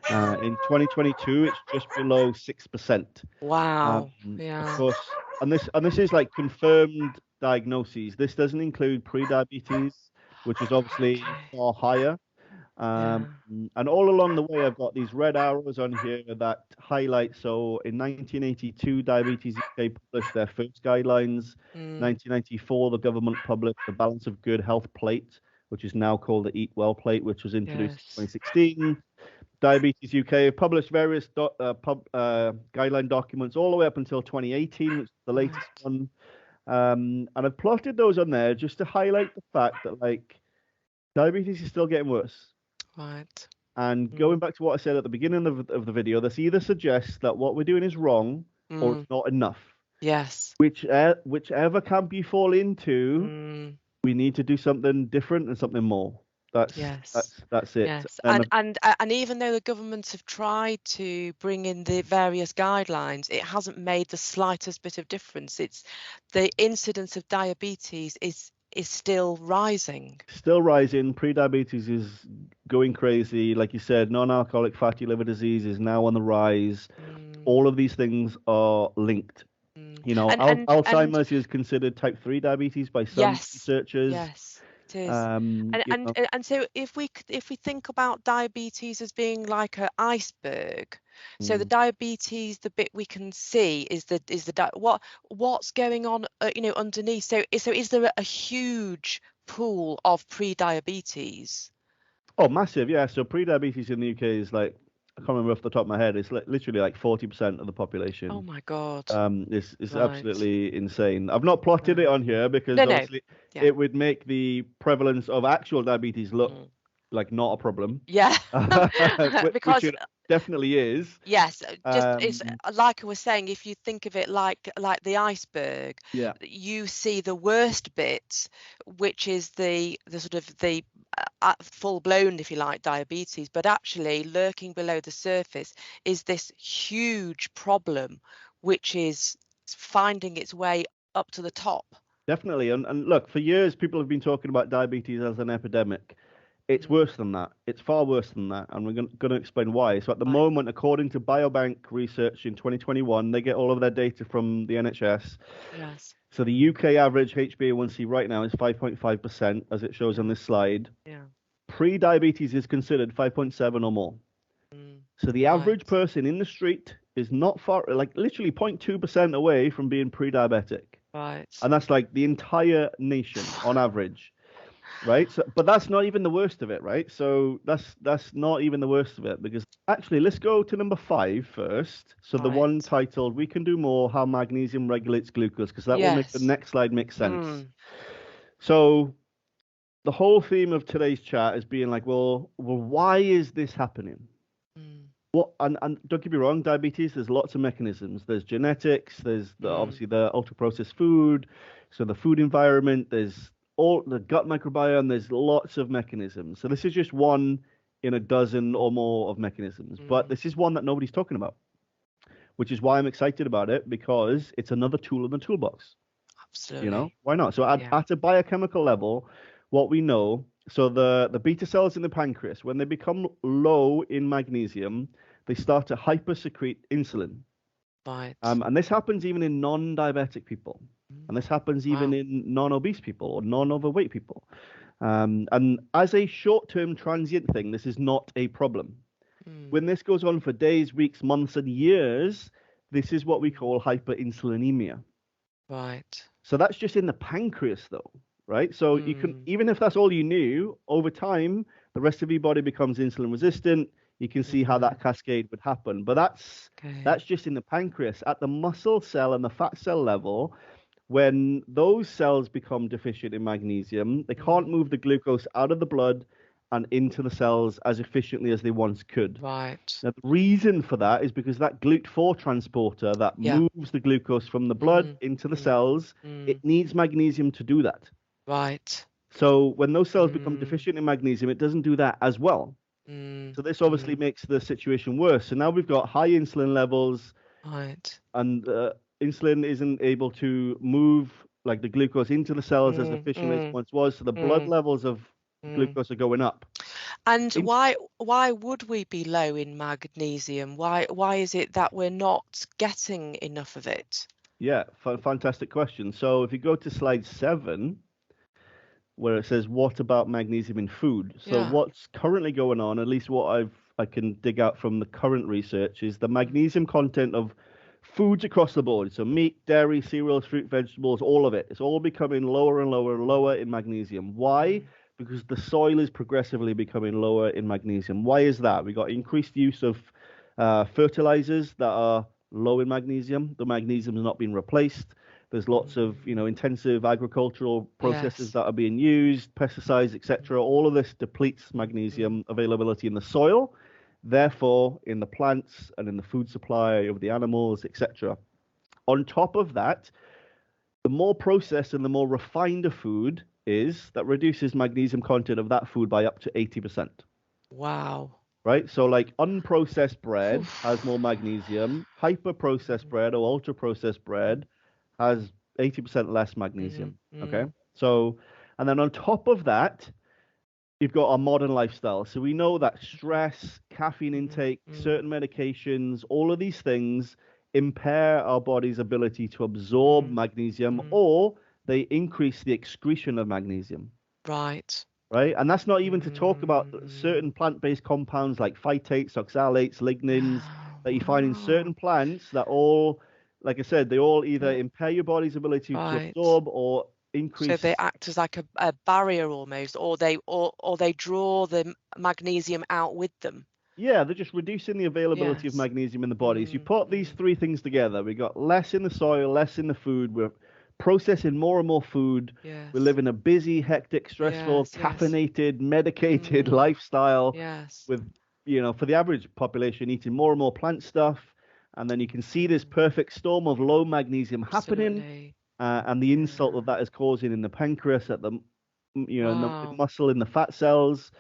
In 2022, it's just below 6%. Wow. Of Yeah. course, and this is like confirmed diagnoses. This doesn't include pre-diabetes, which is obviously Okay. far higher. Um, Yeah. and all along the way, I've got these red arrows on here that highlight. So in 1982, Diabetes UK published their first guidelines. Mm, 1994, the government published the Balance of Good Health Plate, which is now called the Eat Well Plate, which was introduced in yes. 2016. Diabetes UK have published various guideline documents all the way up until 2018, which is the latest Right. one. And I've plotted those on there just to highlight the fact that like diabetes is still getting worse. Right. And going Mm, back to what I said at the beginning of the video, this either suggests that what we're doing is wrong or mm, it's not enough. yes. Whichever camp you fall into, Mm, we need to do something different and something more. Yes. That's it. Yes. And And even though the governments have tried to bring in the various guidelines, it hasn't made the slightest bit of difference. It's the incidence of diabetes is still rising. still rising. Pre-diabetes is going crazy. Like you said, non-alcoholic fatty liver disease is now on the rise. All of these things are linked. You know, And Alzheimer's is considered type 3 diabetes by some yes, researchers. yes, it is. And You know, so if we think about diabetes as being like an iceberg, so the diabetes, the bit we can see is what's going on, underneath. So is there a huge pool of pre-diabetes? oh, massive, yeah. So pre-diabetes in the UK is like, I can't remember off the top of my head. It's literally like 40% of the Oh population. my God. Is Right. absolutely insane. I've not plotted it Right. on here because No, no. obviously Yeah. it would make the prevalence of actual diabetes look Mm. like not a problem, Yeah. which Because it definitely is. yes, just it's Um, like I was saying, if you think of it like the iceberg, yeah, you see the worst bit, which is the sort of the full blown, if you like, diabetes, but actually lurking below the surface is this huge problem, which is finding its way up to the top. definitely. And look, for years people have been talking about diabetes as an epidemic. It's Mm, worse than that. It's far worse than that, and we're going to explain why. So at the right. moment, according to Biobank research in 2021, they get all of their data from the NHS. Yes. So the UK average HbA1c right now is 5.5%, as it shows on Yeah. this slide. Yeah. Pre-diabetes is considered 5.7 or more. Mm, So the right. average person in the street is not far, like literally 0.2% away from being pre-diabetic. Right. And that's like the entire nation on average. Right. So, but that's not even the worst of it, right? So that's not even the worst of it because actually, let's go to number 5 first. So the one Right. titled "We Can Do More: How Magnesium Regulates Glucose," because that will make the Yes. next slide make sense. Mm, So the whole theme of today's chat is being like, well, why is this happening? mm, What and don't get me wrong, diabetes. There's lots of mechanisms. There's genetics. There's mm, obviously the ultra processed food. So the food environment. There's all the gut microbiome. There's lots of mechanisms. So this is just one in a dozen or more of mechanisms. But mm. this is one that nobody's talking about, which is why I'm excited about it because it's another tool in the toolbox. You know, Absolutely. why not? So Yeah. at a biochemical level, what we know, so the beta cells in the pancreas, when they become low in magnesium, they start to hypersecrete insulin. Right. And this happens even in non-diabetic people. Mm, And this happens even wow. in non-obese people or non-overweight people. And as a short-term transient thing, this is not a problem. Mm, When this goes on for days, weeks, months, and years, this is what we mm. call hyperinsulinemia. Right. So that's just in the pancreas, though, right? So you can, Mm, even if that's all you knew, over time, the rest of your body becomes insulin resistant. You can see how mm, that cascade would happen. But that's okay. just in the pancreas. At the muscle cell and the fat cell level, when those cells become deficient in magnesium, they can't move the Mm, glucose out of the blood and into the cells as efficiently as they once could. right. Now, the reason for that is because that GLUT4 transporter that Yeah. moves the glucose from the blood Mm, into the mm, cells, it mm. needs magnesium to do that. Right. So when those cells become Mm, deficient in magnesium, it doesn't do that as well. mm, So this obviously mm. makes the situation worse. So now we've got high insulin levels, Right. and insulin isn't able to move like the glucose into the cells as Mm, efficiently as it mm, once was. So the blood mm, levels of mm. glucose are going up. And In, why would we be low in magnesium? Why is it that we're not getting enough of it? yeah, fantastic question. So if you go to slide 7, where it says, "What about magnesium in food?" So Yeah. what's currently going on, at least what I can dig out from the current research, is the Mm, magnesium content of foods across the board. So meat, dairy, cereals, fruit, vegetables, all of it. It's all becoming lower and lower and lower in magnesium. Why? mm, Because the soil is progressively becoming lower in magnesium. Why is that? We got increased use of fertilizers that are low in magnesium. The magnesium is not being replaced. There's lots of, mm. intensive agricultural processes Yes. that are being used, pesticides, etc. All of this depletes Mm, magnesium availability in the soil, therefore in the plants and in the food supply of the animals, etc. On top of that, the more processed and the more refined a food, is that reduces magnesium content of that food by up to 80%. Wow. Right? So like unprocessed bread has Oof. more magnesium. Hyper-processed bread or ultra-processed bread has 80% less magnesium. Okay? So, and then on top of that, you've got our modern lifestyle. So we know that stress, caffeine intake, certain medications, all of these things impair our body's ability to absorb magnesium, or they increase the excretion of magnesium. Right. Right. And that's not even to talk about certain plant-based compounds like phytates, oxalates, lignins that you find in certain plants that all, like I said, they all either impair your body's ability to absorb or increase. So they act as like a barrier almost, or they draw the magnesium out with them. Yeah, they're just reducing the availability of magnesium in the body. So you put these three things together. We got less in the soil, less in the food. We're processing more and more food. Yes. We live in a busy, hectic, stressful, caffeinated, medicated lifestyle with, you know, for the average population, eating more and more plant stuff. And then you can see this perfect storm of low magnesium happening. And the insult that is causing in the pancreas, at the, you know, in the muscle, in the fat cells.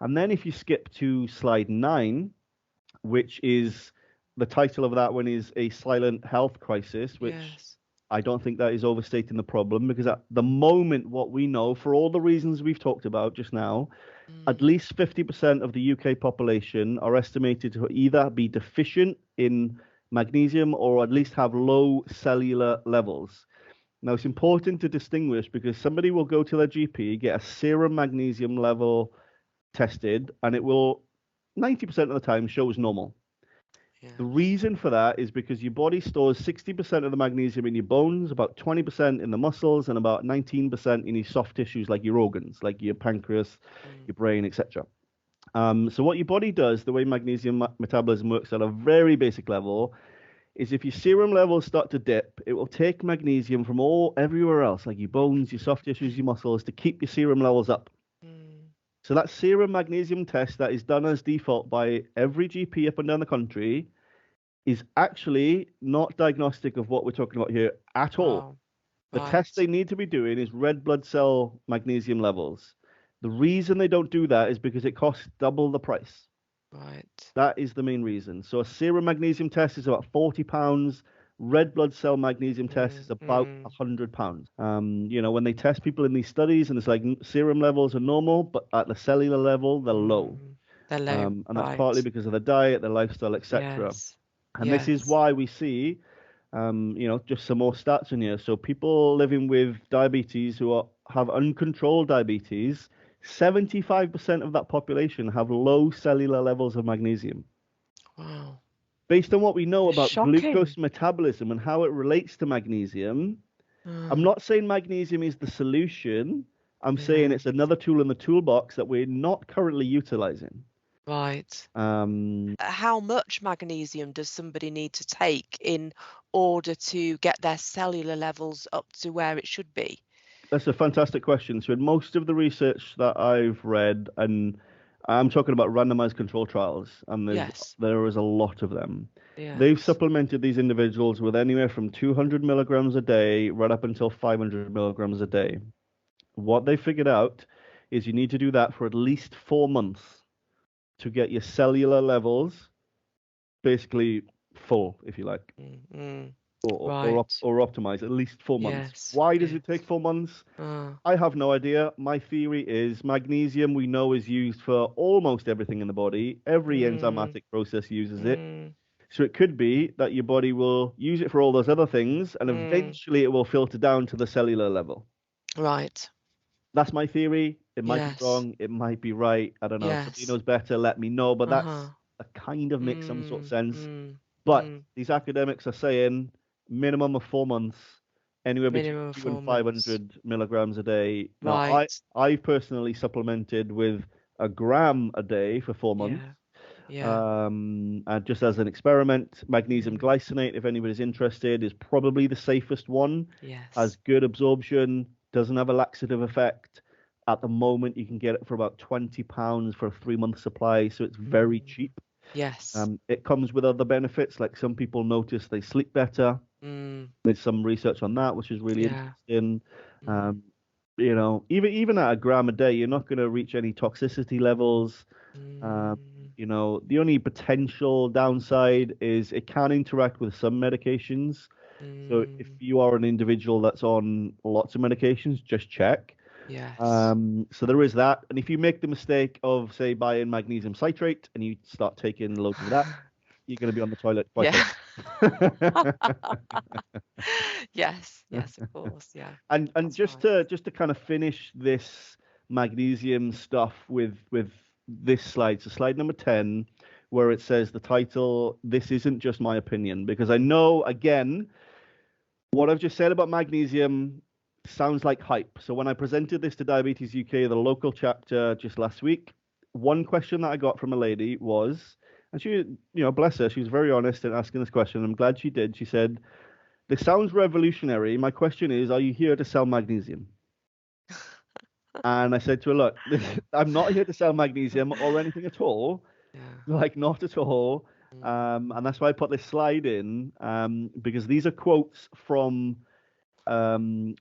And then if you skip to slide 9, which is the title of that one is A Silent Health Crisis, which I don't think that is overstating the problem, because at the moment, what we know, for all the reasons we've talked about just now, at least 50% of the UK population are estimated to either be deficient in magnesium or at least have low cellular levels. Now, it's important to distinguish because somebody will go to their GP, get a serum magnesium level tested, and it will 90% of the time shows normal. The reason for that is because your body stores 60% of the magnesium in your bones, about 20% in the muscles, and about 19% in your soft tissues like your organs, like your pancreas, your brain, etc. So what your body does, the way magnesium metabolism works at a very basic level, is if your serum levels start to dip, it will take magnesium from everywhere else, like your bones, your soft tissues, your muscles, to keep your serum levels up. So that serum magnesium test that is done as default by every GP up and down the country is actually not diagnostic of what we're talking about here at all. The test they need to be doing is red blood cell magnesium levels. The reason they don't do that is because it costs double the price. That is the main reason. So a serum magnesium test is about £40. Red blood cell magnesium test is about £100. You know, when they test people in these studies, and it's like serum levels are normal, but at the cellular level, they're low. They're low. And that's partly because of the diet, the lifestyle, etc. And this is why we see, you know, just some more stats in here. So people living with diabetes who have uncontrolled diabetes, 75% of that population have low cellular levels of magnesium. Wow. Based on what we know about glucose metabolism and how it relates to magnesium, I'm not saying magnesium is the solution. I'm saying it's another tool in the toolbox that we're not currently utilizing. Right. How much magnesium does somebody need to take in order to get their cellular levels up to where it should be? That's a fantastic question. So in most of the research that I've read, and I'm talking about randomized control trials, and there is a lot of them. They've supplemented these individuals with anywhere from 200 milligrams a day right up until 500 milligrams a day. What they figured out is you need to do that for at least 4 months to get your cellular levels basically full, if you like, or optimized, at least 4 months. Why does it take 4 months? I have no idea. My theory is magnesium we know is used for almost everything in the body. Every enzymatic process uses it. So it could be that your body will use it for all those other things, and eventually it will filter down to the cellular level. Right. That's my theory. It might be wrong. It might be right. I don't know. If somebody knows better, let me know. But that's a kind of makes some sort of sense. But these academics are saying minimum of 4 months, anywhere between 2 and 500 milligrams a day. Now, I personally supplemented with a gram a day for 4 months. And just as an experiment, magnesium glycinate, if anybody's interested, is probably the safest one. Has good absorption, doesn't have a laxative effect. At the moment, you can get it for about £20 for a 3-month supply, so it's very cheap. It comes with other benefits, like some people notice they sleep better. There's some research on that, which is really interesting. You know, even at a gram a day, you're not going to reach any toxicity levels. Um, Mm, you know, the only potential downside is it can interact with some medications. So if mm, you are an individual that's on lots of medications, just check. yes. So there is that. And if you make the mistake of, say, buying magnesium citrate and you start taking loads of that, you're going to be on the toilet twice a Yeah. day. Yes, yes, of course. Yeah, And that's right. just to kind of finish this magnesium stuff with this slide, so slide number 10, where it says the title, "This isn't just my opinion," because I know again what I've just said about magnesium sounds like hype. So when I presented this to Diabetes UK, the local chapter just last week, one question that I got from a lady was, and she, you know, bless her, she was very honest in asking this question. I'm glad she did. She said, "This sounds revolutionary. My question is, are you here to sell magnesium?" And I said to her, "Look, I'm not here to sell magnesium or anything at all. Yeah. Like, not at all." Mm, And that's why I put this slide in, because these are quotes from um,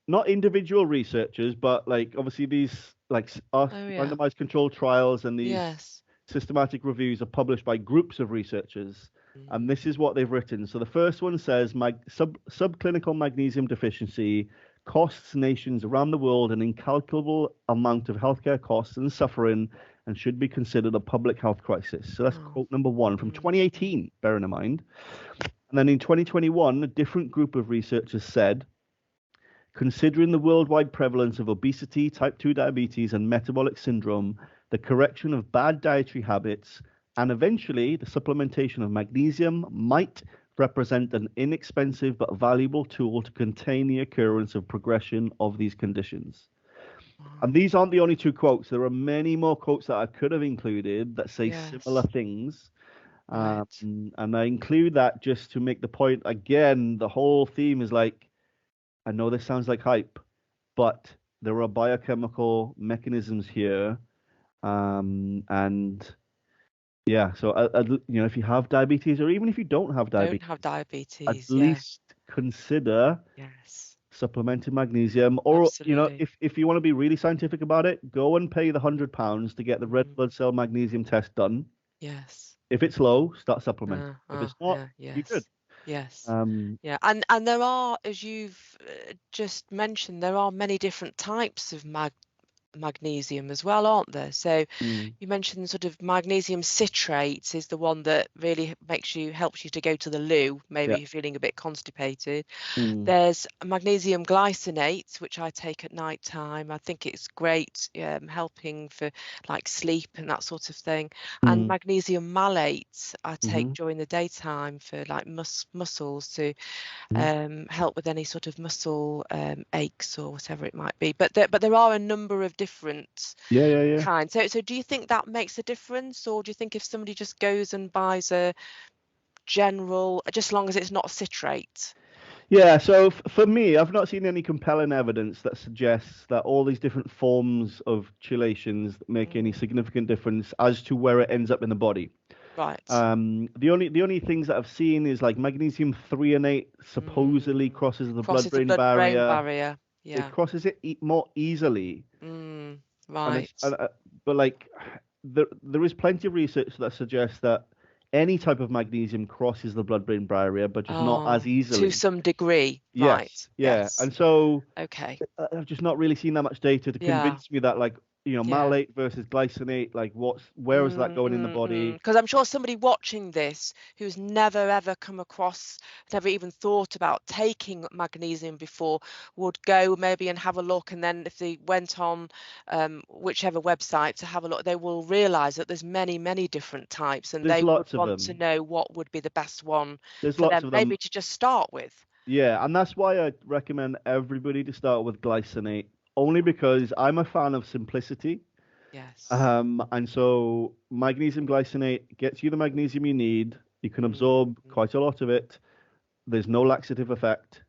not individual researchers, but like obviously these like are oh yeah. randomized controlled trials and these Yes. systematic reviews are published by groups of researchers. And Mm, this is what they've written. So the first one says subclinical magnesium deficiency costs nations around the world an incalculable amount of healthcare costs and suffering and should be considered a public health crisis. So that's oh. quote number one from Mm, mm, 2018, bearing in mind. And then in 2021, a different group of researchers said, considering the worldwide prevalence of obesity, type 2 diabetes, and metabolic syndrome, the correction of bad dietary habits, and eventually the supplementation of magnesium might represent an inexpensive but valuable tool to contain the occurrence of progression of these conditions. And wow. these aren't the only two quotes. There are many more quotes that I could have included that say similar Yes. things. Right. And I include that just to make the point again, the whole theme is like, I know this sounds like hype, but there are biochemical mechanisms here. And yeah, so you know, if you have diabetes or even if you don't have Don't have diabetes, at diabetes. Yeah. least consider Yes. supplementing magnesium. Or, you know, Absolutely. if you want to be really scientific about it, go and pay the £100 to get the red Mm, blood cell magnesium test done. yes. If it's low, start supplementing. If it's not, Yeah. you're good. Yes. Yes. Um, Yeah. And there are, as you've just mentioned, there are many different types of magnesium as well, aren't there? So mm, you mentioned sort of magnesium citrate is the one that really helps you to go to the loo, yeah. maybe you're feeling a bit constipated. Mm, There's magnesium glycinate, which I take at night time. I think it's great, helping for like sleep and that sort of thing. And mm, magnesium malate I take mm-hmm, during the daytime for like muscles to mm. help with any sort of muscle aches or whatever it might be. But there are a number of different Yeah, yeah, yeah. kinds. So do you think that makes a difference, or do you think if somebody just goes and buys a general, just as long as it's not a citrate? Yeah, so for me, I've not seen any compelling evidence that suggests that all these different forms of chelations make any Mm, significant difference as to where it ends up in the body. right. The only things that I've seen is like magnesium threonate supposedly Mm, crosses the crosses the blood-brain blood-brain barrier. barrier. It Yeah. crosses it more easily, Mm, and it's right. but like there is plenty of research that suggests that any type of magnesium crosses the blood-brain barrier, but just not as Oh, to easily. some degree. Right. Yes, yeah, Yes. and so Okay. I've just not really seen that much data to Yeah. convince me that like Yeah. malate versus glycinate, like where is that going in the body? Because I'm sure somebody watching this who's never ever come across, never even thought about taking magnesium before, would go maybe and have a look, and then if they went on whichever website to have a look, they will realise that there's many different types, and There's they would lots of want to them. know what would be the best one There's for lots them, of them. maybe to just start with. Yeah, and that's why I recommend everybody to start with glycinate, only because I'm a fan of simplicity. Yes. And so magnesium glycinate gets you the magnesium you need. You can Mm, absorb quite a lot of it. There's no laxative effect.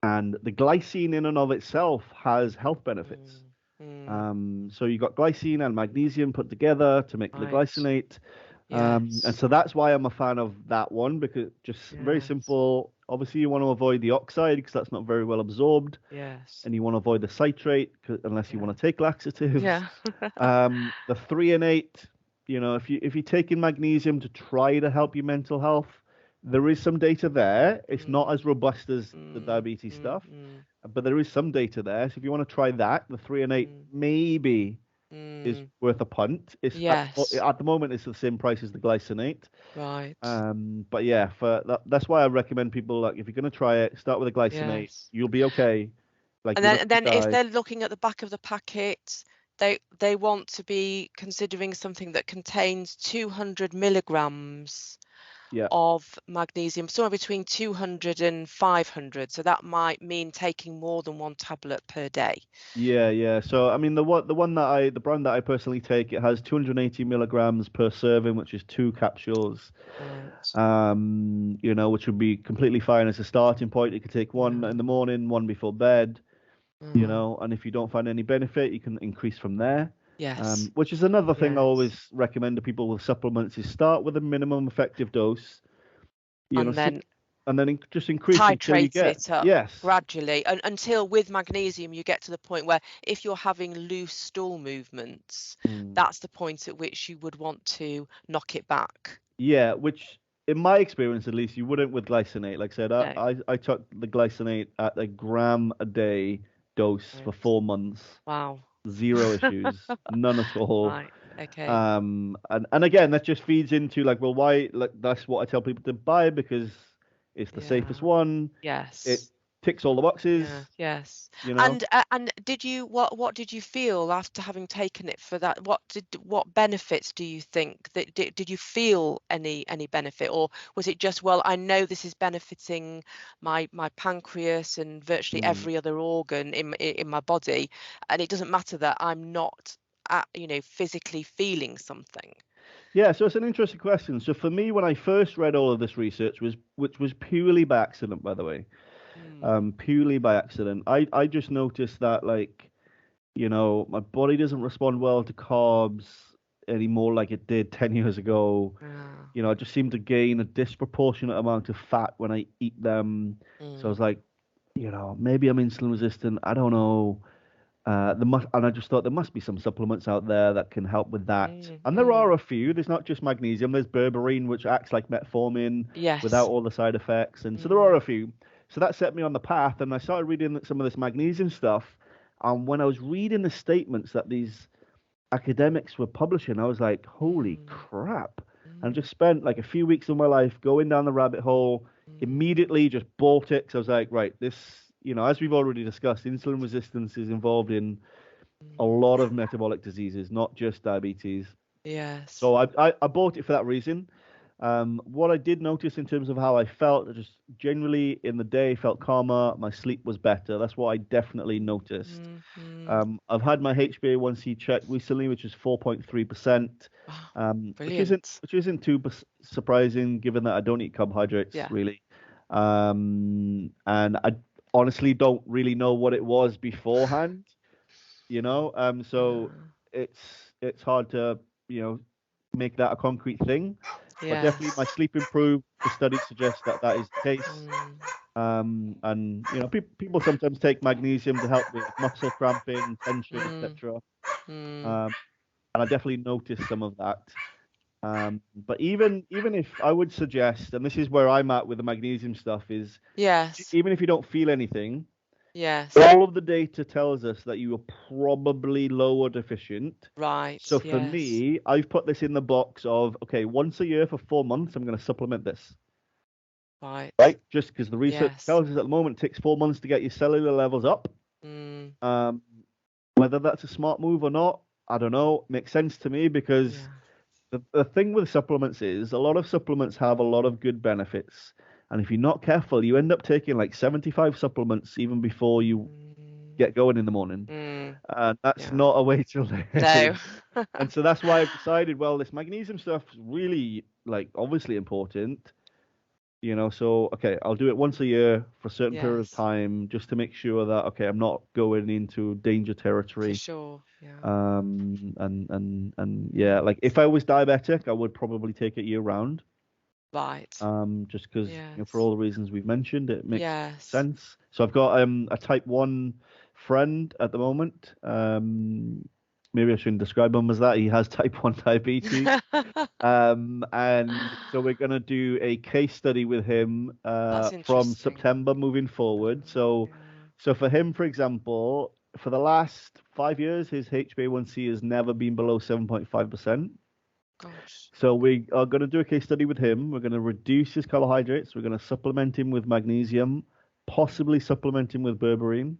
And the glycine in and of itself has health benefits. mm, mm, So you got glycine and magnesium put together to make the right. glycinate. And Yes. so that's why I'm a fan of that one, because just very Yes. simple. Obviously, you want to avoid the oxide because that's not very well absorbed, Yes. and you want to avoid the citrate unless you want to take laxatives. Yeah. The 3 and 8, if you're taking magnesium to try to help your mental health, there is some data there. It's not as robust as the diabetes stuff, but there is some data there. So if you want to try that, the 3 and 8 maybe is worth a punt. It's Yes. at the moment it's the same price as the glycinate. Right. But yeah, that's why I recommend people, like, if you're going to try it, start with a glycinate. Yes. You'll be okay. Like, And then if they're looking at the back of the packet, they want to be considering something that contains 200 milligrams of magnesium, somewhere between 200 and 500. So that might mean taking more than one tablet per day. Yeah. So I mean, the brand that I personally take, it has 280 milligrams per serving, which is 2 capsules. Right. Which would be completely fine as a starting point. You could take one in the morning, one before bed. And if you don't find any benefit, you can increase from there. Yes. Which is another thing I always recommend to people with supplements is start with a minimum effective dose, and then just increase until you get it up gradually until with magnesium you get to the point where if you're having loose stool movements, that's the point at which you would want to knock it back. Yeah, which in my experience at least you wouldn't with glycinate. Like I said, I took the glycinate at a gram a day dose for 4 months. Wow. 0 issues, none at all. Right. Okay. And again, that just feeds into like, well, why? Like, that's what I tell people to buy because it's the safest one. Yes. It ticks all the boxes. Yes. And what did you feel after having taken it for that? What benefits do you think that did you feel any benefit, or was it just, well, I know this is benefiting my pancreas and virtually every other organ in my body, and it doesn't matter that I'm not physically feeling something? Yeah, so it's an interesting question. So for me, when I first read all of this research, which was purely by accident, by the way, purely by accident, I just noticed that, like, my body doesn't respond well to carbs anymore like it did 10 years ago. I just seem to gain a disproportionate amount of fat when I eat them. So I was like, maybe I'm insulin resistant. I don't know. And I just thought there must be some supplements out there that can help with that. And there are a few. There's not just magnesium. There's berberine, which acts like metformin without all the side effects. And so there are a few. So that set me on the path. And I started reading some of this magnesium stuff. And when I was reading the statements that these academics were publishing, I was like, holy crap. And just spent like a few weeks of my life going down the rabbit hole, immediately just bought it. 'Cause I was like, right, this, as we've already discussed, insulin resistance is involved in a lot of metabolic diseases, not just diabetes. Yes. So I bought it for that reason. What I did notice in terms of how I felt, I just generally in the day felt calmer. My sleep was better. That's what I definitely noticed. I've had my HbA1c checked recently, which is 4.3%, which isn't too surprising given that I don't eat carbohydrates really. And I honestly don't really know what it was beforehand, so it's hard to make that a concrete thing. But definitely my sleep improved. The studies suggest that is the case. And people sometimes take magnesium to help with muscle cramping, tension, etc. And I definitely noticed some of that. But even if I would suggest, and this is where I'm at with the magnesium stuff, is even if you don't feel anything, all of the data tells us that you are probably low or deficient. Right. So for me, I've put this in the box of, okay, once a year for 4 months, I'm going to supplement this. Right. Just because the research tells us at the moment it takes 4 months to get your cellular levels up. Whether that's a smart move or not, I don't know. Makes sense to me because the thing with supplements is a lot of supplements have a lot of good benefits. And if you're not careful, you end up taking like 75 supplements even before you get going in the morning. And that's not a way to live. No. And so that's why I've decided, well, this magnesium stuff is really, like, obviously important. So, okay, I'll do it once a year for a certain period of time just to make sure that, okay, I'm not going into danger territory. For sure, and yeah, like if I was diabetic, I would probably take it year round. Right. Just because for Yes. all the reasons we've mentioned, it makes Yes. sense. So I've got a type 1 friend at the moment. Maybe I shouldn't describe him as that. He has type 1 diabetes. And so we're going to do a case study with him That's from interesting. September moving forward. So, Yeah. so for him, for example, for the last 5 years, his HbA1c has never been below 7.5%. Gosh. So we are going to do a case study with him. We're going to reduce his carbohydrates. We're going to supplement him with magnesium, possibly supplement him with berberine.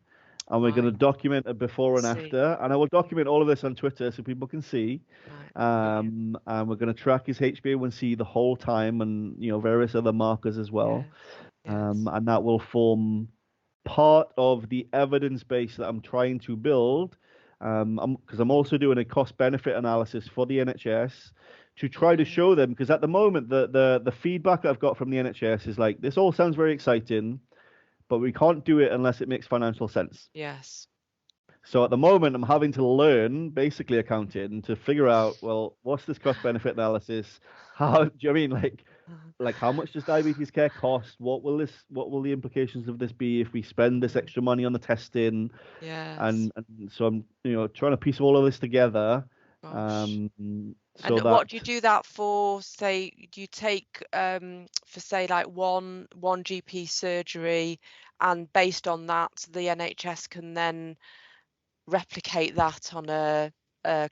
And we're going to Right. document a before and See. after. And I will document all of this on Twitter so people can see. Right. Brilliant. And we're going to track his HbA1c the whole time and, various other markers as well. Yes. Yes. And that will form part of the evidence base that I'm trying to build. Because I'm also doing a cost benefit analysis for the NHS to try to show them, because at the moment the feedback I've got from the NHS is like, this all sounds very exciting, but we can't do it unless it makes financial sense. Yes. So at the moment, I'm having to learn basically accounting to figure out, well, what's this cost benefit analysis? How do you mean like how much does diabetes care cost? What will the implications of this be if we spend this extra money on the testing? Yes. And so I'm trying to piece all of this together. Gosh. So And that what do you do that for? Say, do you take for say like one GP surgery, and based on that, the NHS can then replicate that on a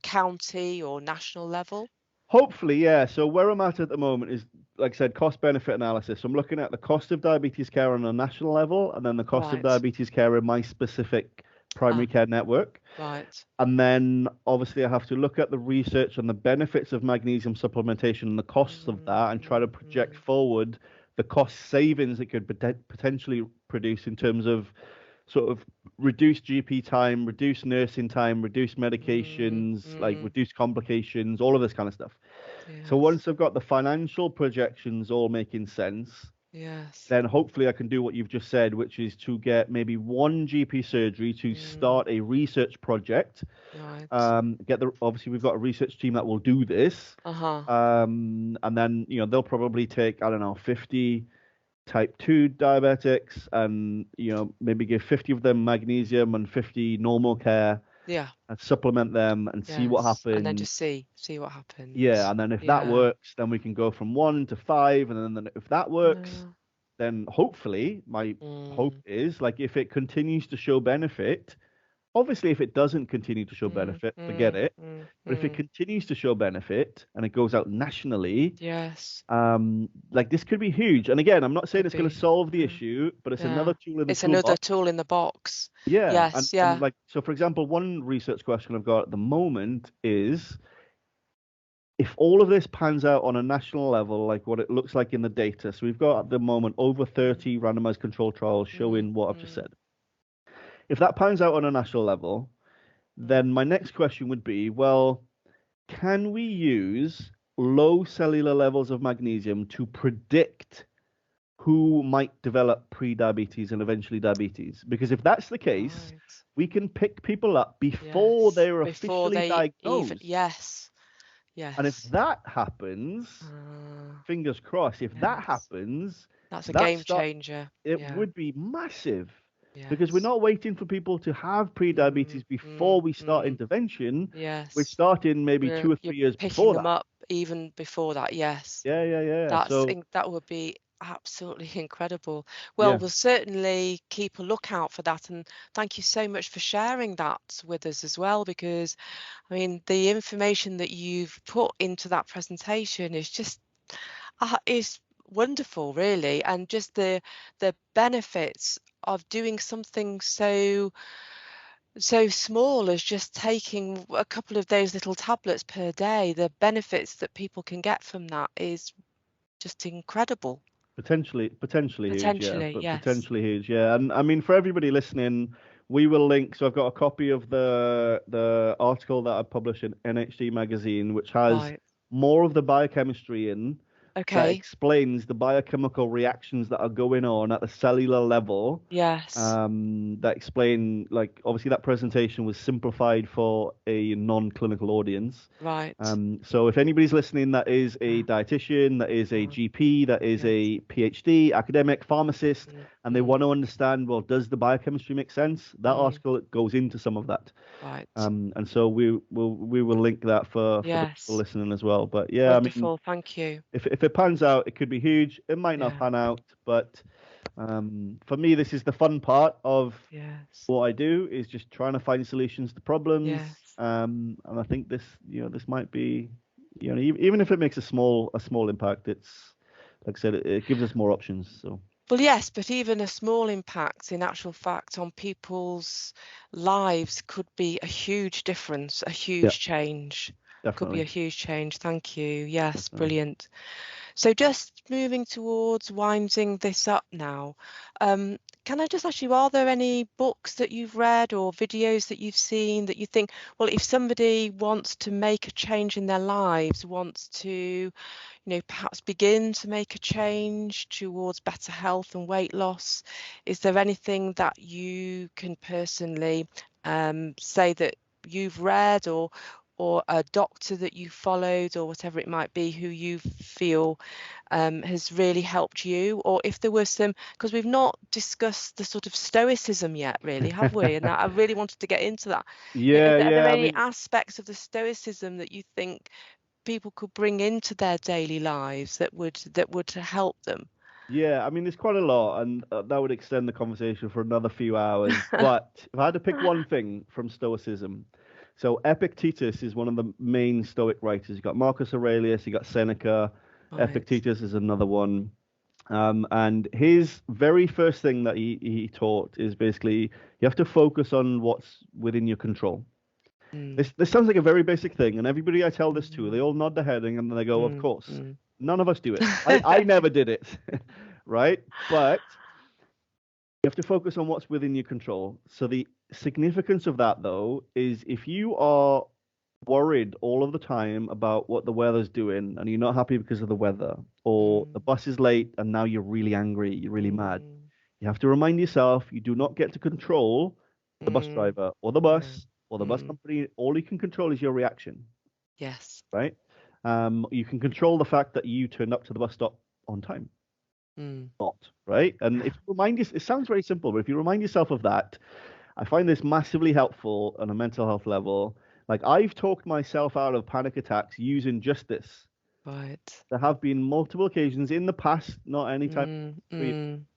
county or national level? hopefully, yeah. So where I'm at the moment is, like I said, cost benefit analysis. So I'm looking at the cost of diabetes care on a national level, and then the cost of Right. diabetes care in my specific primary care network. Right. And then obviously I have to look at the research on the benefits of magnesium supplementation and the costs of that, and try to project forward the cost savings it could potentially produce in terms of sort of reduced GP time, reduced nursing time, reduced medications, like reduced complications, all of this kind of stuff. So Yes. once I've got the financial projections all making sense, Yes. then hopefully I can do what you've just said, which is to get maybe one GP surgery to start a research project. Right. Obviously we've got a research team that will do this. Uh-huh. And then they'll probably take, I don't know, 50 type 2 diabetics and maybe give 50 of them magnesium and 50 normal care Yeah. and supplement them and see what Yes. And then happens. just see what Yeah, happens. and then if that Yeah. works, then we can go from 1 to 5, and then if that works, Yeah. then hopefully my hope is, like, if it continues to show benefit. Obviously, if it doesn't continue to show benefit, forget it. But if it continues to show benefit and it goes out nationally, Yes. like, this could be huge. And again, I'm not saying Could it's going be. to solve the Yeah. issue, but it's Yeah. another tool in the It's another toolbox. tool in the box. Yeah, Yes. and Yeah. like, so for example, one research question I've got at the moment is, if all of this pans out on a national level, like what it looks like in the data, so we've got at the moment over 30 randomized control trials showing what I've just said. If that pans out on a national level, then my next question would be, well, can we use low cellular levels of magnesium to predict who might develop pre-diabetes and eventually diabetes? Because if that's the case, Right. we can pick people up before Yes. they're Before officially they even. diagnosed. Yes. And if Yes. that happens, fingers crossed, if that Yes. happens, That's a that game start changer. it Yeah. would be massive, because we're Yes. not waiting for people to have pre-diabetes before we start intervention. We're Yes. starting maybe 2 or You're 3 years picking before them that. up even before that. Yes. Yeah. So That would be absolutely incredible. Well, yeah, we'll certainly keep a lookout for that, and thank you so much for sharing that with us as well, because I mean the information that you've put into that presentation is just is wonderful, really, and just the benefits of doing something so small as just taking a couple of those little tablets per day. The benefits that people can get from that is just incredible. potentially huge, yeah, Potentially, but yes. potentially huge, yeah. And I mean, for everybody listening, we will link. So I've got a copy of the article that I published in NHD magazine, which has Right. more of the biochemistry in. that Okay. explains the biochemical reactions that are going on at the cellular level. Yes. That explain, like, obviously that presentation was simplified for a non-clinical audience. Right. So if anybody's listening that is a Yeah. dietitian, that is a Mm, GP, that is yes. a PhD, academic, pharmacist, Mm, and they want mm, to understand, well, does the biochemistry make sense? That mm, article goes into some of that. right. And so we will link that for the people Yes. listening as well. But yeah, I mean, Wonderful. Thank you. if it pans out, it could be huge. It might not Yeah. pan out, but for me, this is the fun part of Yes. what I do, is just trying to find solutions to problems. Yes. And I think this might be, even if it makes a small impact, it's, like I said, it gives us more options. So Well, yes, but even a small impact, in actual fact, on people's lives could be a huge difference, a yeah, huge change. Could be a definitely, huge change. Thank you. Yes, definitely. brilliant. So just moving towards winding this up now, can I just ask you, are there any books that you've read or videos that you've seen that you think, well, if somebody wants to make a change in their lives, wants to, perhaps begin to make a change towards better health and weight loss, is there anything that you can personally say that you've read, or a doctor that you followed, or whatever it might be, who you feel has really helped you? Or if there were some, because we've not discussed the sort of stoicism yet, really, have we? And I really wanted to get into that. Yeah, Are there yeah. I any mean, aspects of the stoicism that you think people could bring into their daily lives that would help them? yeah. I mean, there's quite a lot, and that would extend the conversation for another few hours. But if I had to pick one thing from Stoicism, so Epictetus is one of the main Stoic writers. You got Marcus Aurelius, you got Seneca. Right. Epictetus is another one. And his very first thing that he taught is basically you have to focus on what's within your control. Mm, This sounds like a very basic thing, and everybody I tell this to, mm, they all nod their head and then they go, "Of mm, course." mm. None of us do it. I never did it, right? But you have to focus on what's within your control. So the significance of that, though, is if you are worried all of the time about what the weather's doing and you're not happy because of the weather, or the Mm, bus is late and now you're really angry, you're really mad, mm, you have to remind yourself you do not get to control the bus mm. driver or the No. bus or the bus Mm, company. All you can control is your reaction, yes. right? You can control the fact that you turned up to the bus stop on time, Mm, not, right? And yeah. if you remind yourself, it sounds very simple, but if you remind yourself of that, I find this massively helpful on a mental health level. Like, I've talked myself out of panic attacks using just this. Right. There have been multiple occasions in the past, not any time, Mm, where mm,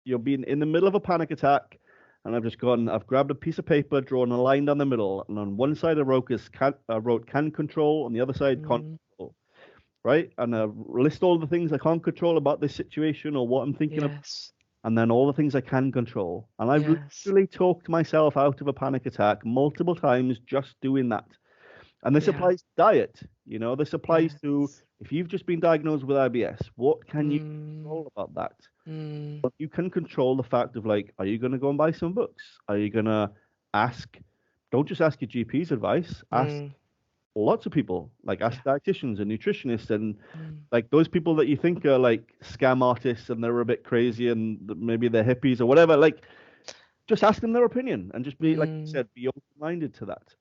you're being in the middle of a panic attack, and I've grabbed a piece of paper, drawn a line down the middle, and on one side I wrote can control, on the other side can't mm. control, right? And I list all the things I can't control about this situation or what I'm thinking of, Yes. and then all the things I can control. And I've Yes. literally talked myself out of a panic attack multiple times just doing that. And this Yeah. applies to diet. This applies to Yes. if you've just been diagnosed with IBS, what can you Mm, control about that? mm. Well, you can control the fact of, like, are you going to go and buy some books? Are you going to ask, don't just ask your GP's advice, ask Mm, lots of people, like yeah. ask dietitians and nutritionists and Mm, like those people that you think are like scam artists and they're a bit crazy and maybe they're hippies or whatever. Like, just ask them their opinion and just be, like I mm, said, be open-minded to that.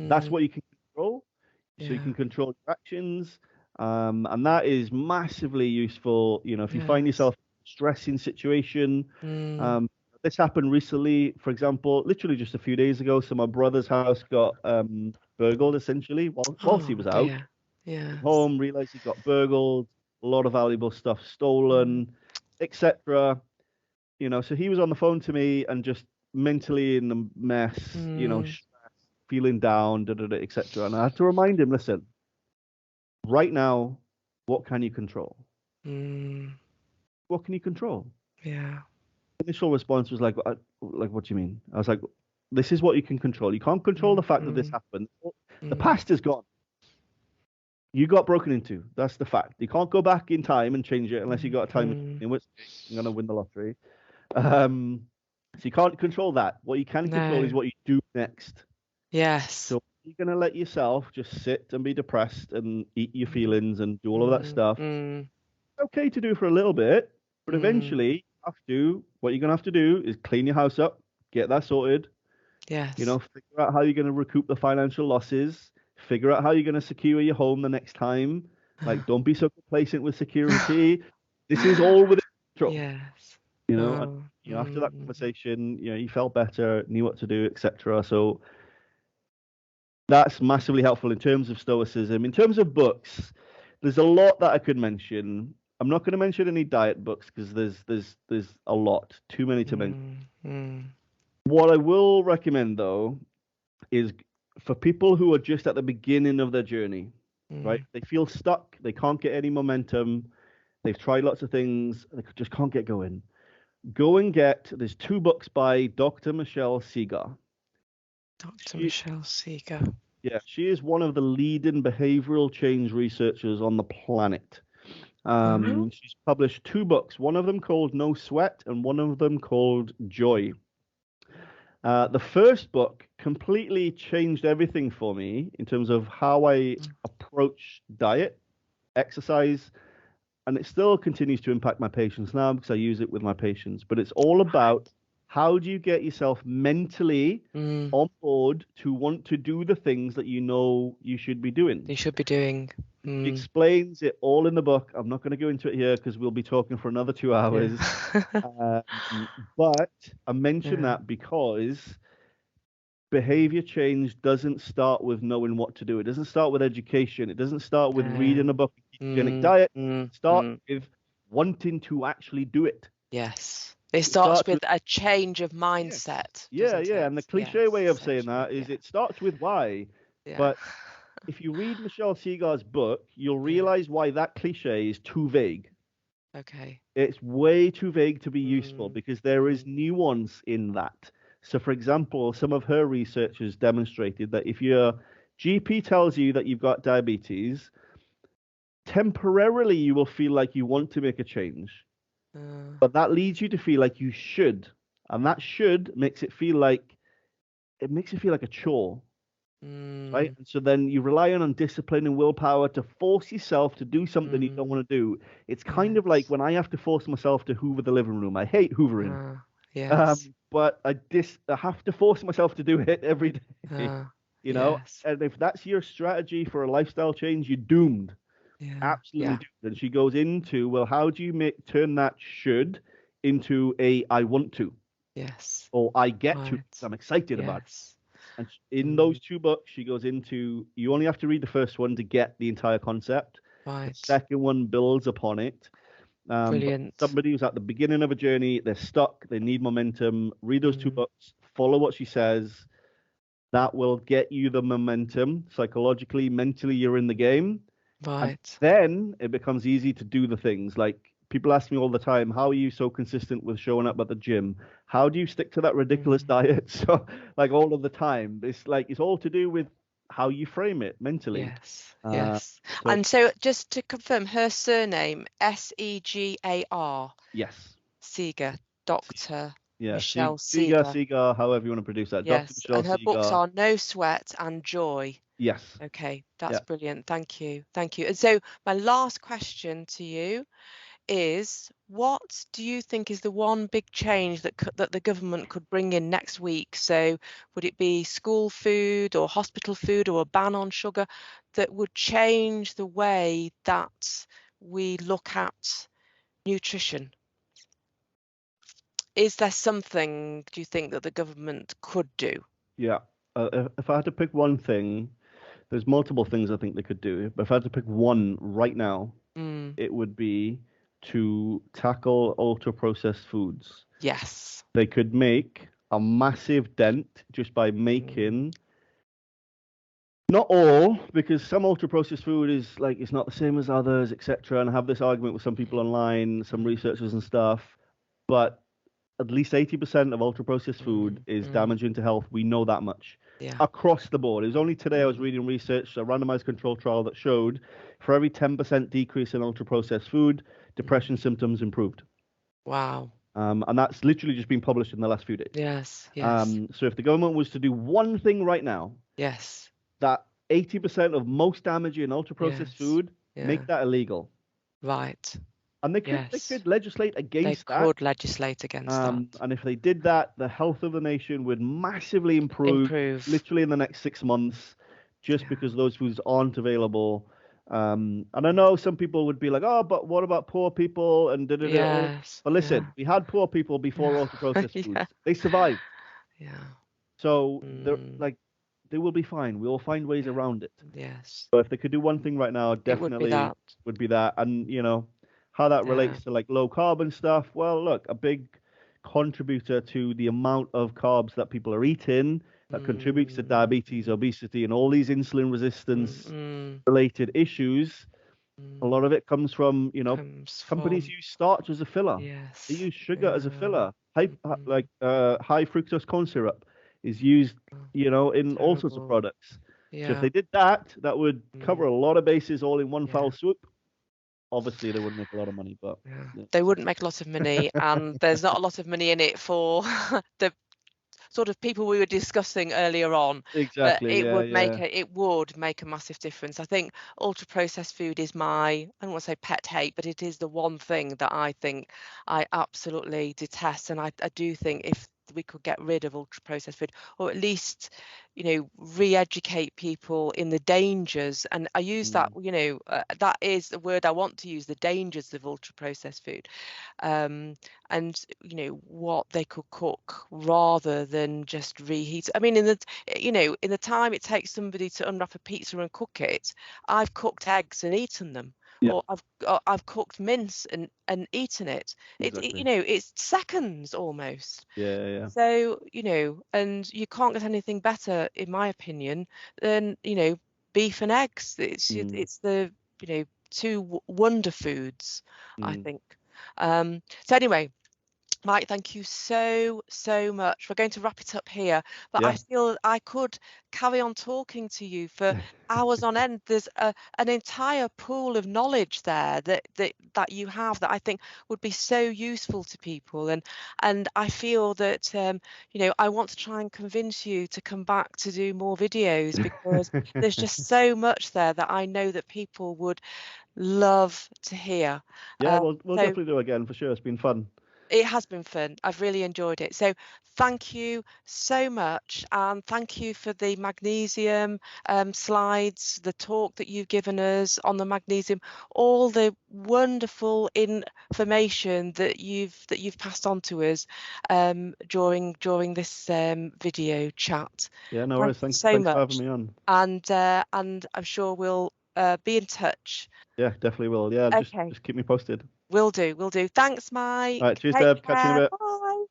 That's mm, what you can control. So you yeah. can control your actions. And that is massively useful. If you find Yes. yourself in a stressing situation, Mm, um, this happened recently, for example, literally just a few days ago. So my brother's house got burgled essentially whilst he oh was out. dear. Yes. Home, realized he got burgled, a lot of valuable stuff Mm, stolen, etc. So he was on the phone to me and just mentally in a mess, mm, feeling down, etc. And I had to remind him, listen, right now, what can you control? mm, What can you control? yeah. Initial response was like, what do you mean? I was like, this is what you can control. You can't control the Mm, fact that this mm, happened. The mm, past is gone. You got broken into. That's the fact. You can't go back in time and change it unless you mm, got a time machine, mm. in which case you're going to win the lottery. So you can't control that. What you can control is No. what you do next. Yes. So you're going to let yourself just sit and be depressed and eat your Mm, feelings and do all of that mm, stuff. mm. okay to do for a little bit, but eventually what you're going to have to do is clean your house up, get that sorted, Yes. figure out how you're going to recoup the financial losses, figure out how you're going to secure your home the next time. Like, don't be so complacent with security. This is all within control, Yes. and, Oh. after that conversation, you felt better, knew what to do, etc. So that's massively helpful in terms of stoicism. In terms of books, there's a lot that I could mention. I'm not going to mention any diet books because there's a lot, too many to mention. What I will recommend though is for people who are just at the beginning of their journey, right? They feel stuck, they can't get any momentum, they've tried lots of things, they just can't get going. Go and there's 2 books by Dr. Michelle Segar. Dr. Michelle Segar. Yeah, she is one of the leading behavioral change researchers on the planet. She's published 2 books, one of them called No Sweat and one of them called Joy. The first book completely changed everything for me in terms of how I approach diet, exercise, and it still continues to impact my patients now because I use it with my patients. But it's all about how do you get yourself mentally on board to want to do the things that you should be doing. You should be doing. She explains it all in the book. I'm not going to go into it here because we'll be talking for another 2 hours. Yeah. But I mention that because behavior change doesn't start with knowing what to do. It doesn't start with education. It doesn't start with reading a book on ketogenic diet. It starts with wanting to actually do it. Yes. It starts with a change of mindset. Yeah. And the cliche way of saying that is it starts with why. Yeah. But if you read Michelle Segar's book, you'll realize why that cliche is too vague. Okay. It's way too vague to be useful because there is nuance in that. So, for example, some of her research has demonstrated that if your GP tells you that you've got diabetes, temporarily you will feel like you want to make a change. But that leads you to feel like you should. And that should makes it feel like a chore. Right? And so then you rely on discipline and willpower to force yourself to do something you don't want to do. It's kind of like when I have to force myself to hoover the living room. I hate hoovering. But I have to force myself to do it every day. And if that's your strategy for a lifestyle change, you're doomed. Absolutely doomed. And she goes into, well, how do you turn that should into a I want to? Yes. Or I get to. I'm excited about it. And in those 2 books, she goes into, you only have to read the first one to get the entire concept. The second one builds upon it. Brilliant. Somebody who's at the beginning of a journey, they're stuck, they need momentum. Read those 2 books, follow what she says. That will get you the momentum. Psychologically, mentally, you're in the game. And then it becomes easy to do the things. Like people ask me all the time, how are you so consistent with showing up at the gym? How do you stick to that ridiculous diet? So like all of the time, it's all to do with how you frame it mentally. Yes. And so just to confirm, her surname, Segar. Yes. Segar, Dr. Yeah, Michelle Segar. Segar, however you want to produce that. Yes. Dr. Michelle And her Segar. books are No Sweat and Joy. Yes. Okay, that's brilliant. Thank you. And so my last question to you is, what do you think is the one big change that the government could bring in next week? So would it be school food or hospital food or a ban on sugar that would change the way that we look at nutrition? Is there something, do you think, that the government could do? Yeah. If I had to pick one thing, there's multiple things I think they could do. But if I had to pick one right now, it would be to tackle ultra-processed foods. Yes. They could make a massive dent just by making, not all, because some ultra-processed food is like, it's not the same as others, etc. And I have this argument with some people online, some researchers and stuff. But at least 80% of ultra-processed food is damaging to health. We know that much. Across the board. It was only today I was reading research, a randomized control trial that showed for every 10% decrease in ultra-processed food, depression symptoms improved. Wow. And that's literally just been published in the last few days. Yes. So if the government was to do one thing right now, that 80% of most damaging ultra-processed food, make that illegal. Right. And they Yes. could legislate They against that. could legislate against that. And if they did that, the health of the nation would massively improve literally in the next 6 months, just because those foods aren't available. And I know some people would be like, oh, but what about poor people and da da da. Yes. But listen, we had poor people before ultra-processed foods. Yeah. They survived. Yeah. So they will be fine. We will find ways around it. Yes. So if they could do one thing right now, definitely would be that. And how that relates to like low carb and stuff. Well, look, a big contributor to the amount of carbs that people are eating that contributes to diabetes, obesity, and all these insulin resistance related issues. A lot of it comes from, companies use starch as a filler. Yes. They use sugar as a filler. High fructose corn syrup is used, in all sorts of products. Yeah. So if they did that, that would cover a lot of bases all in one foul swoop. Obviously, they wouldn't make a lot of money, but they wouldn't make a lot of money, and there's not a lot of money in it for the sort of people we were discussing earlier on. Exactly. But it would make a massive difference. I think ultra processed food is I don't want to say pet hate, but it is the one thing that I think I absolutely detest. And I do think if we could get rid of ultra processed food, or at least re-educate people in the dangers, and I use that that is the word I want to use, the dangers of ultra processed food, and what they could cook rather than just reheat. I mean, in the time it takes somebody to unwrap a pizza and cook it, I've cooked eggs and eaten them. Or I've cooked mince and eaten it. Exactly. It's seconds almost. Yeah. So and you can't get anything better, in my opinion, than beef and eggs. It's the two wonder foods, I think. So anyway, Mike, thank you so much. We're going to wrap it up here, but I feel I could carry on talking to you for hours on end. There's an entire pool of knowledge there that you have that I think would be so useful to people, and I feel that I want to try and convince you to come back to do more videos, because there's just so much there that I know that people would love to hear. We'll definitely do it again for sure. It's been fun. It has been fun. I've really enjoyed it. So thank you so much. And thank you for the magnesium slides, the talk that you've given us on the magnesium, all the wonderful information that you've passed on to us during this video chat. Yeah, no worries. Thanks so for much. having me on. And I'm sure we'll be in touch. Yeah, definitely will. Yeah, just keep me posted. Will do. Thanks, Mike. All right, cheers, Deb. Catch you in a bit. Bye.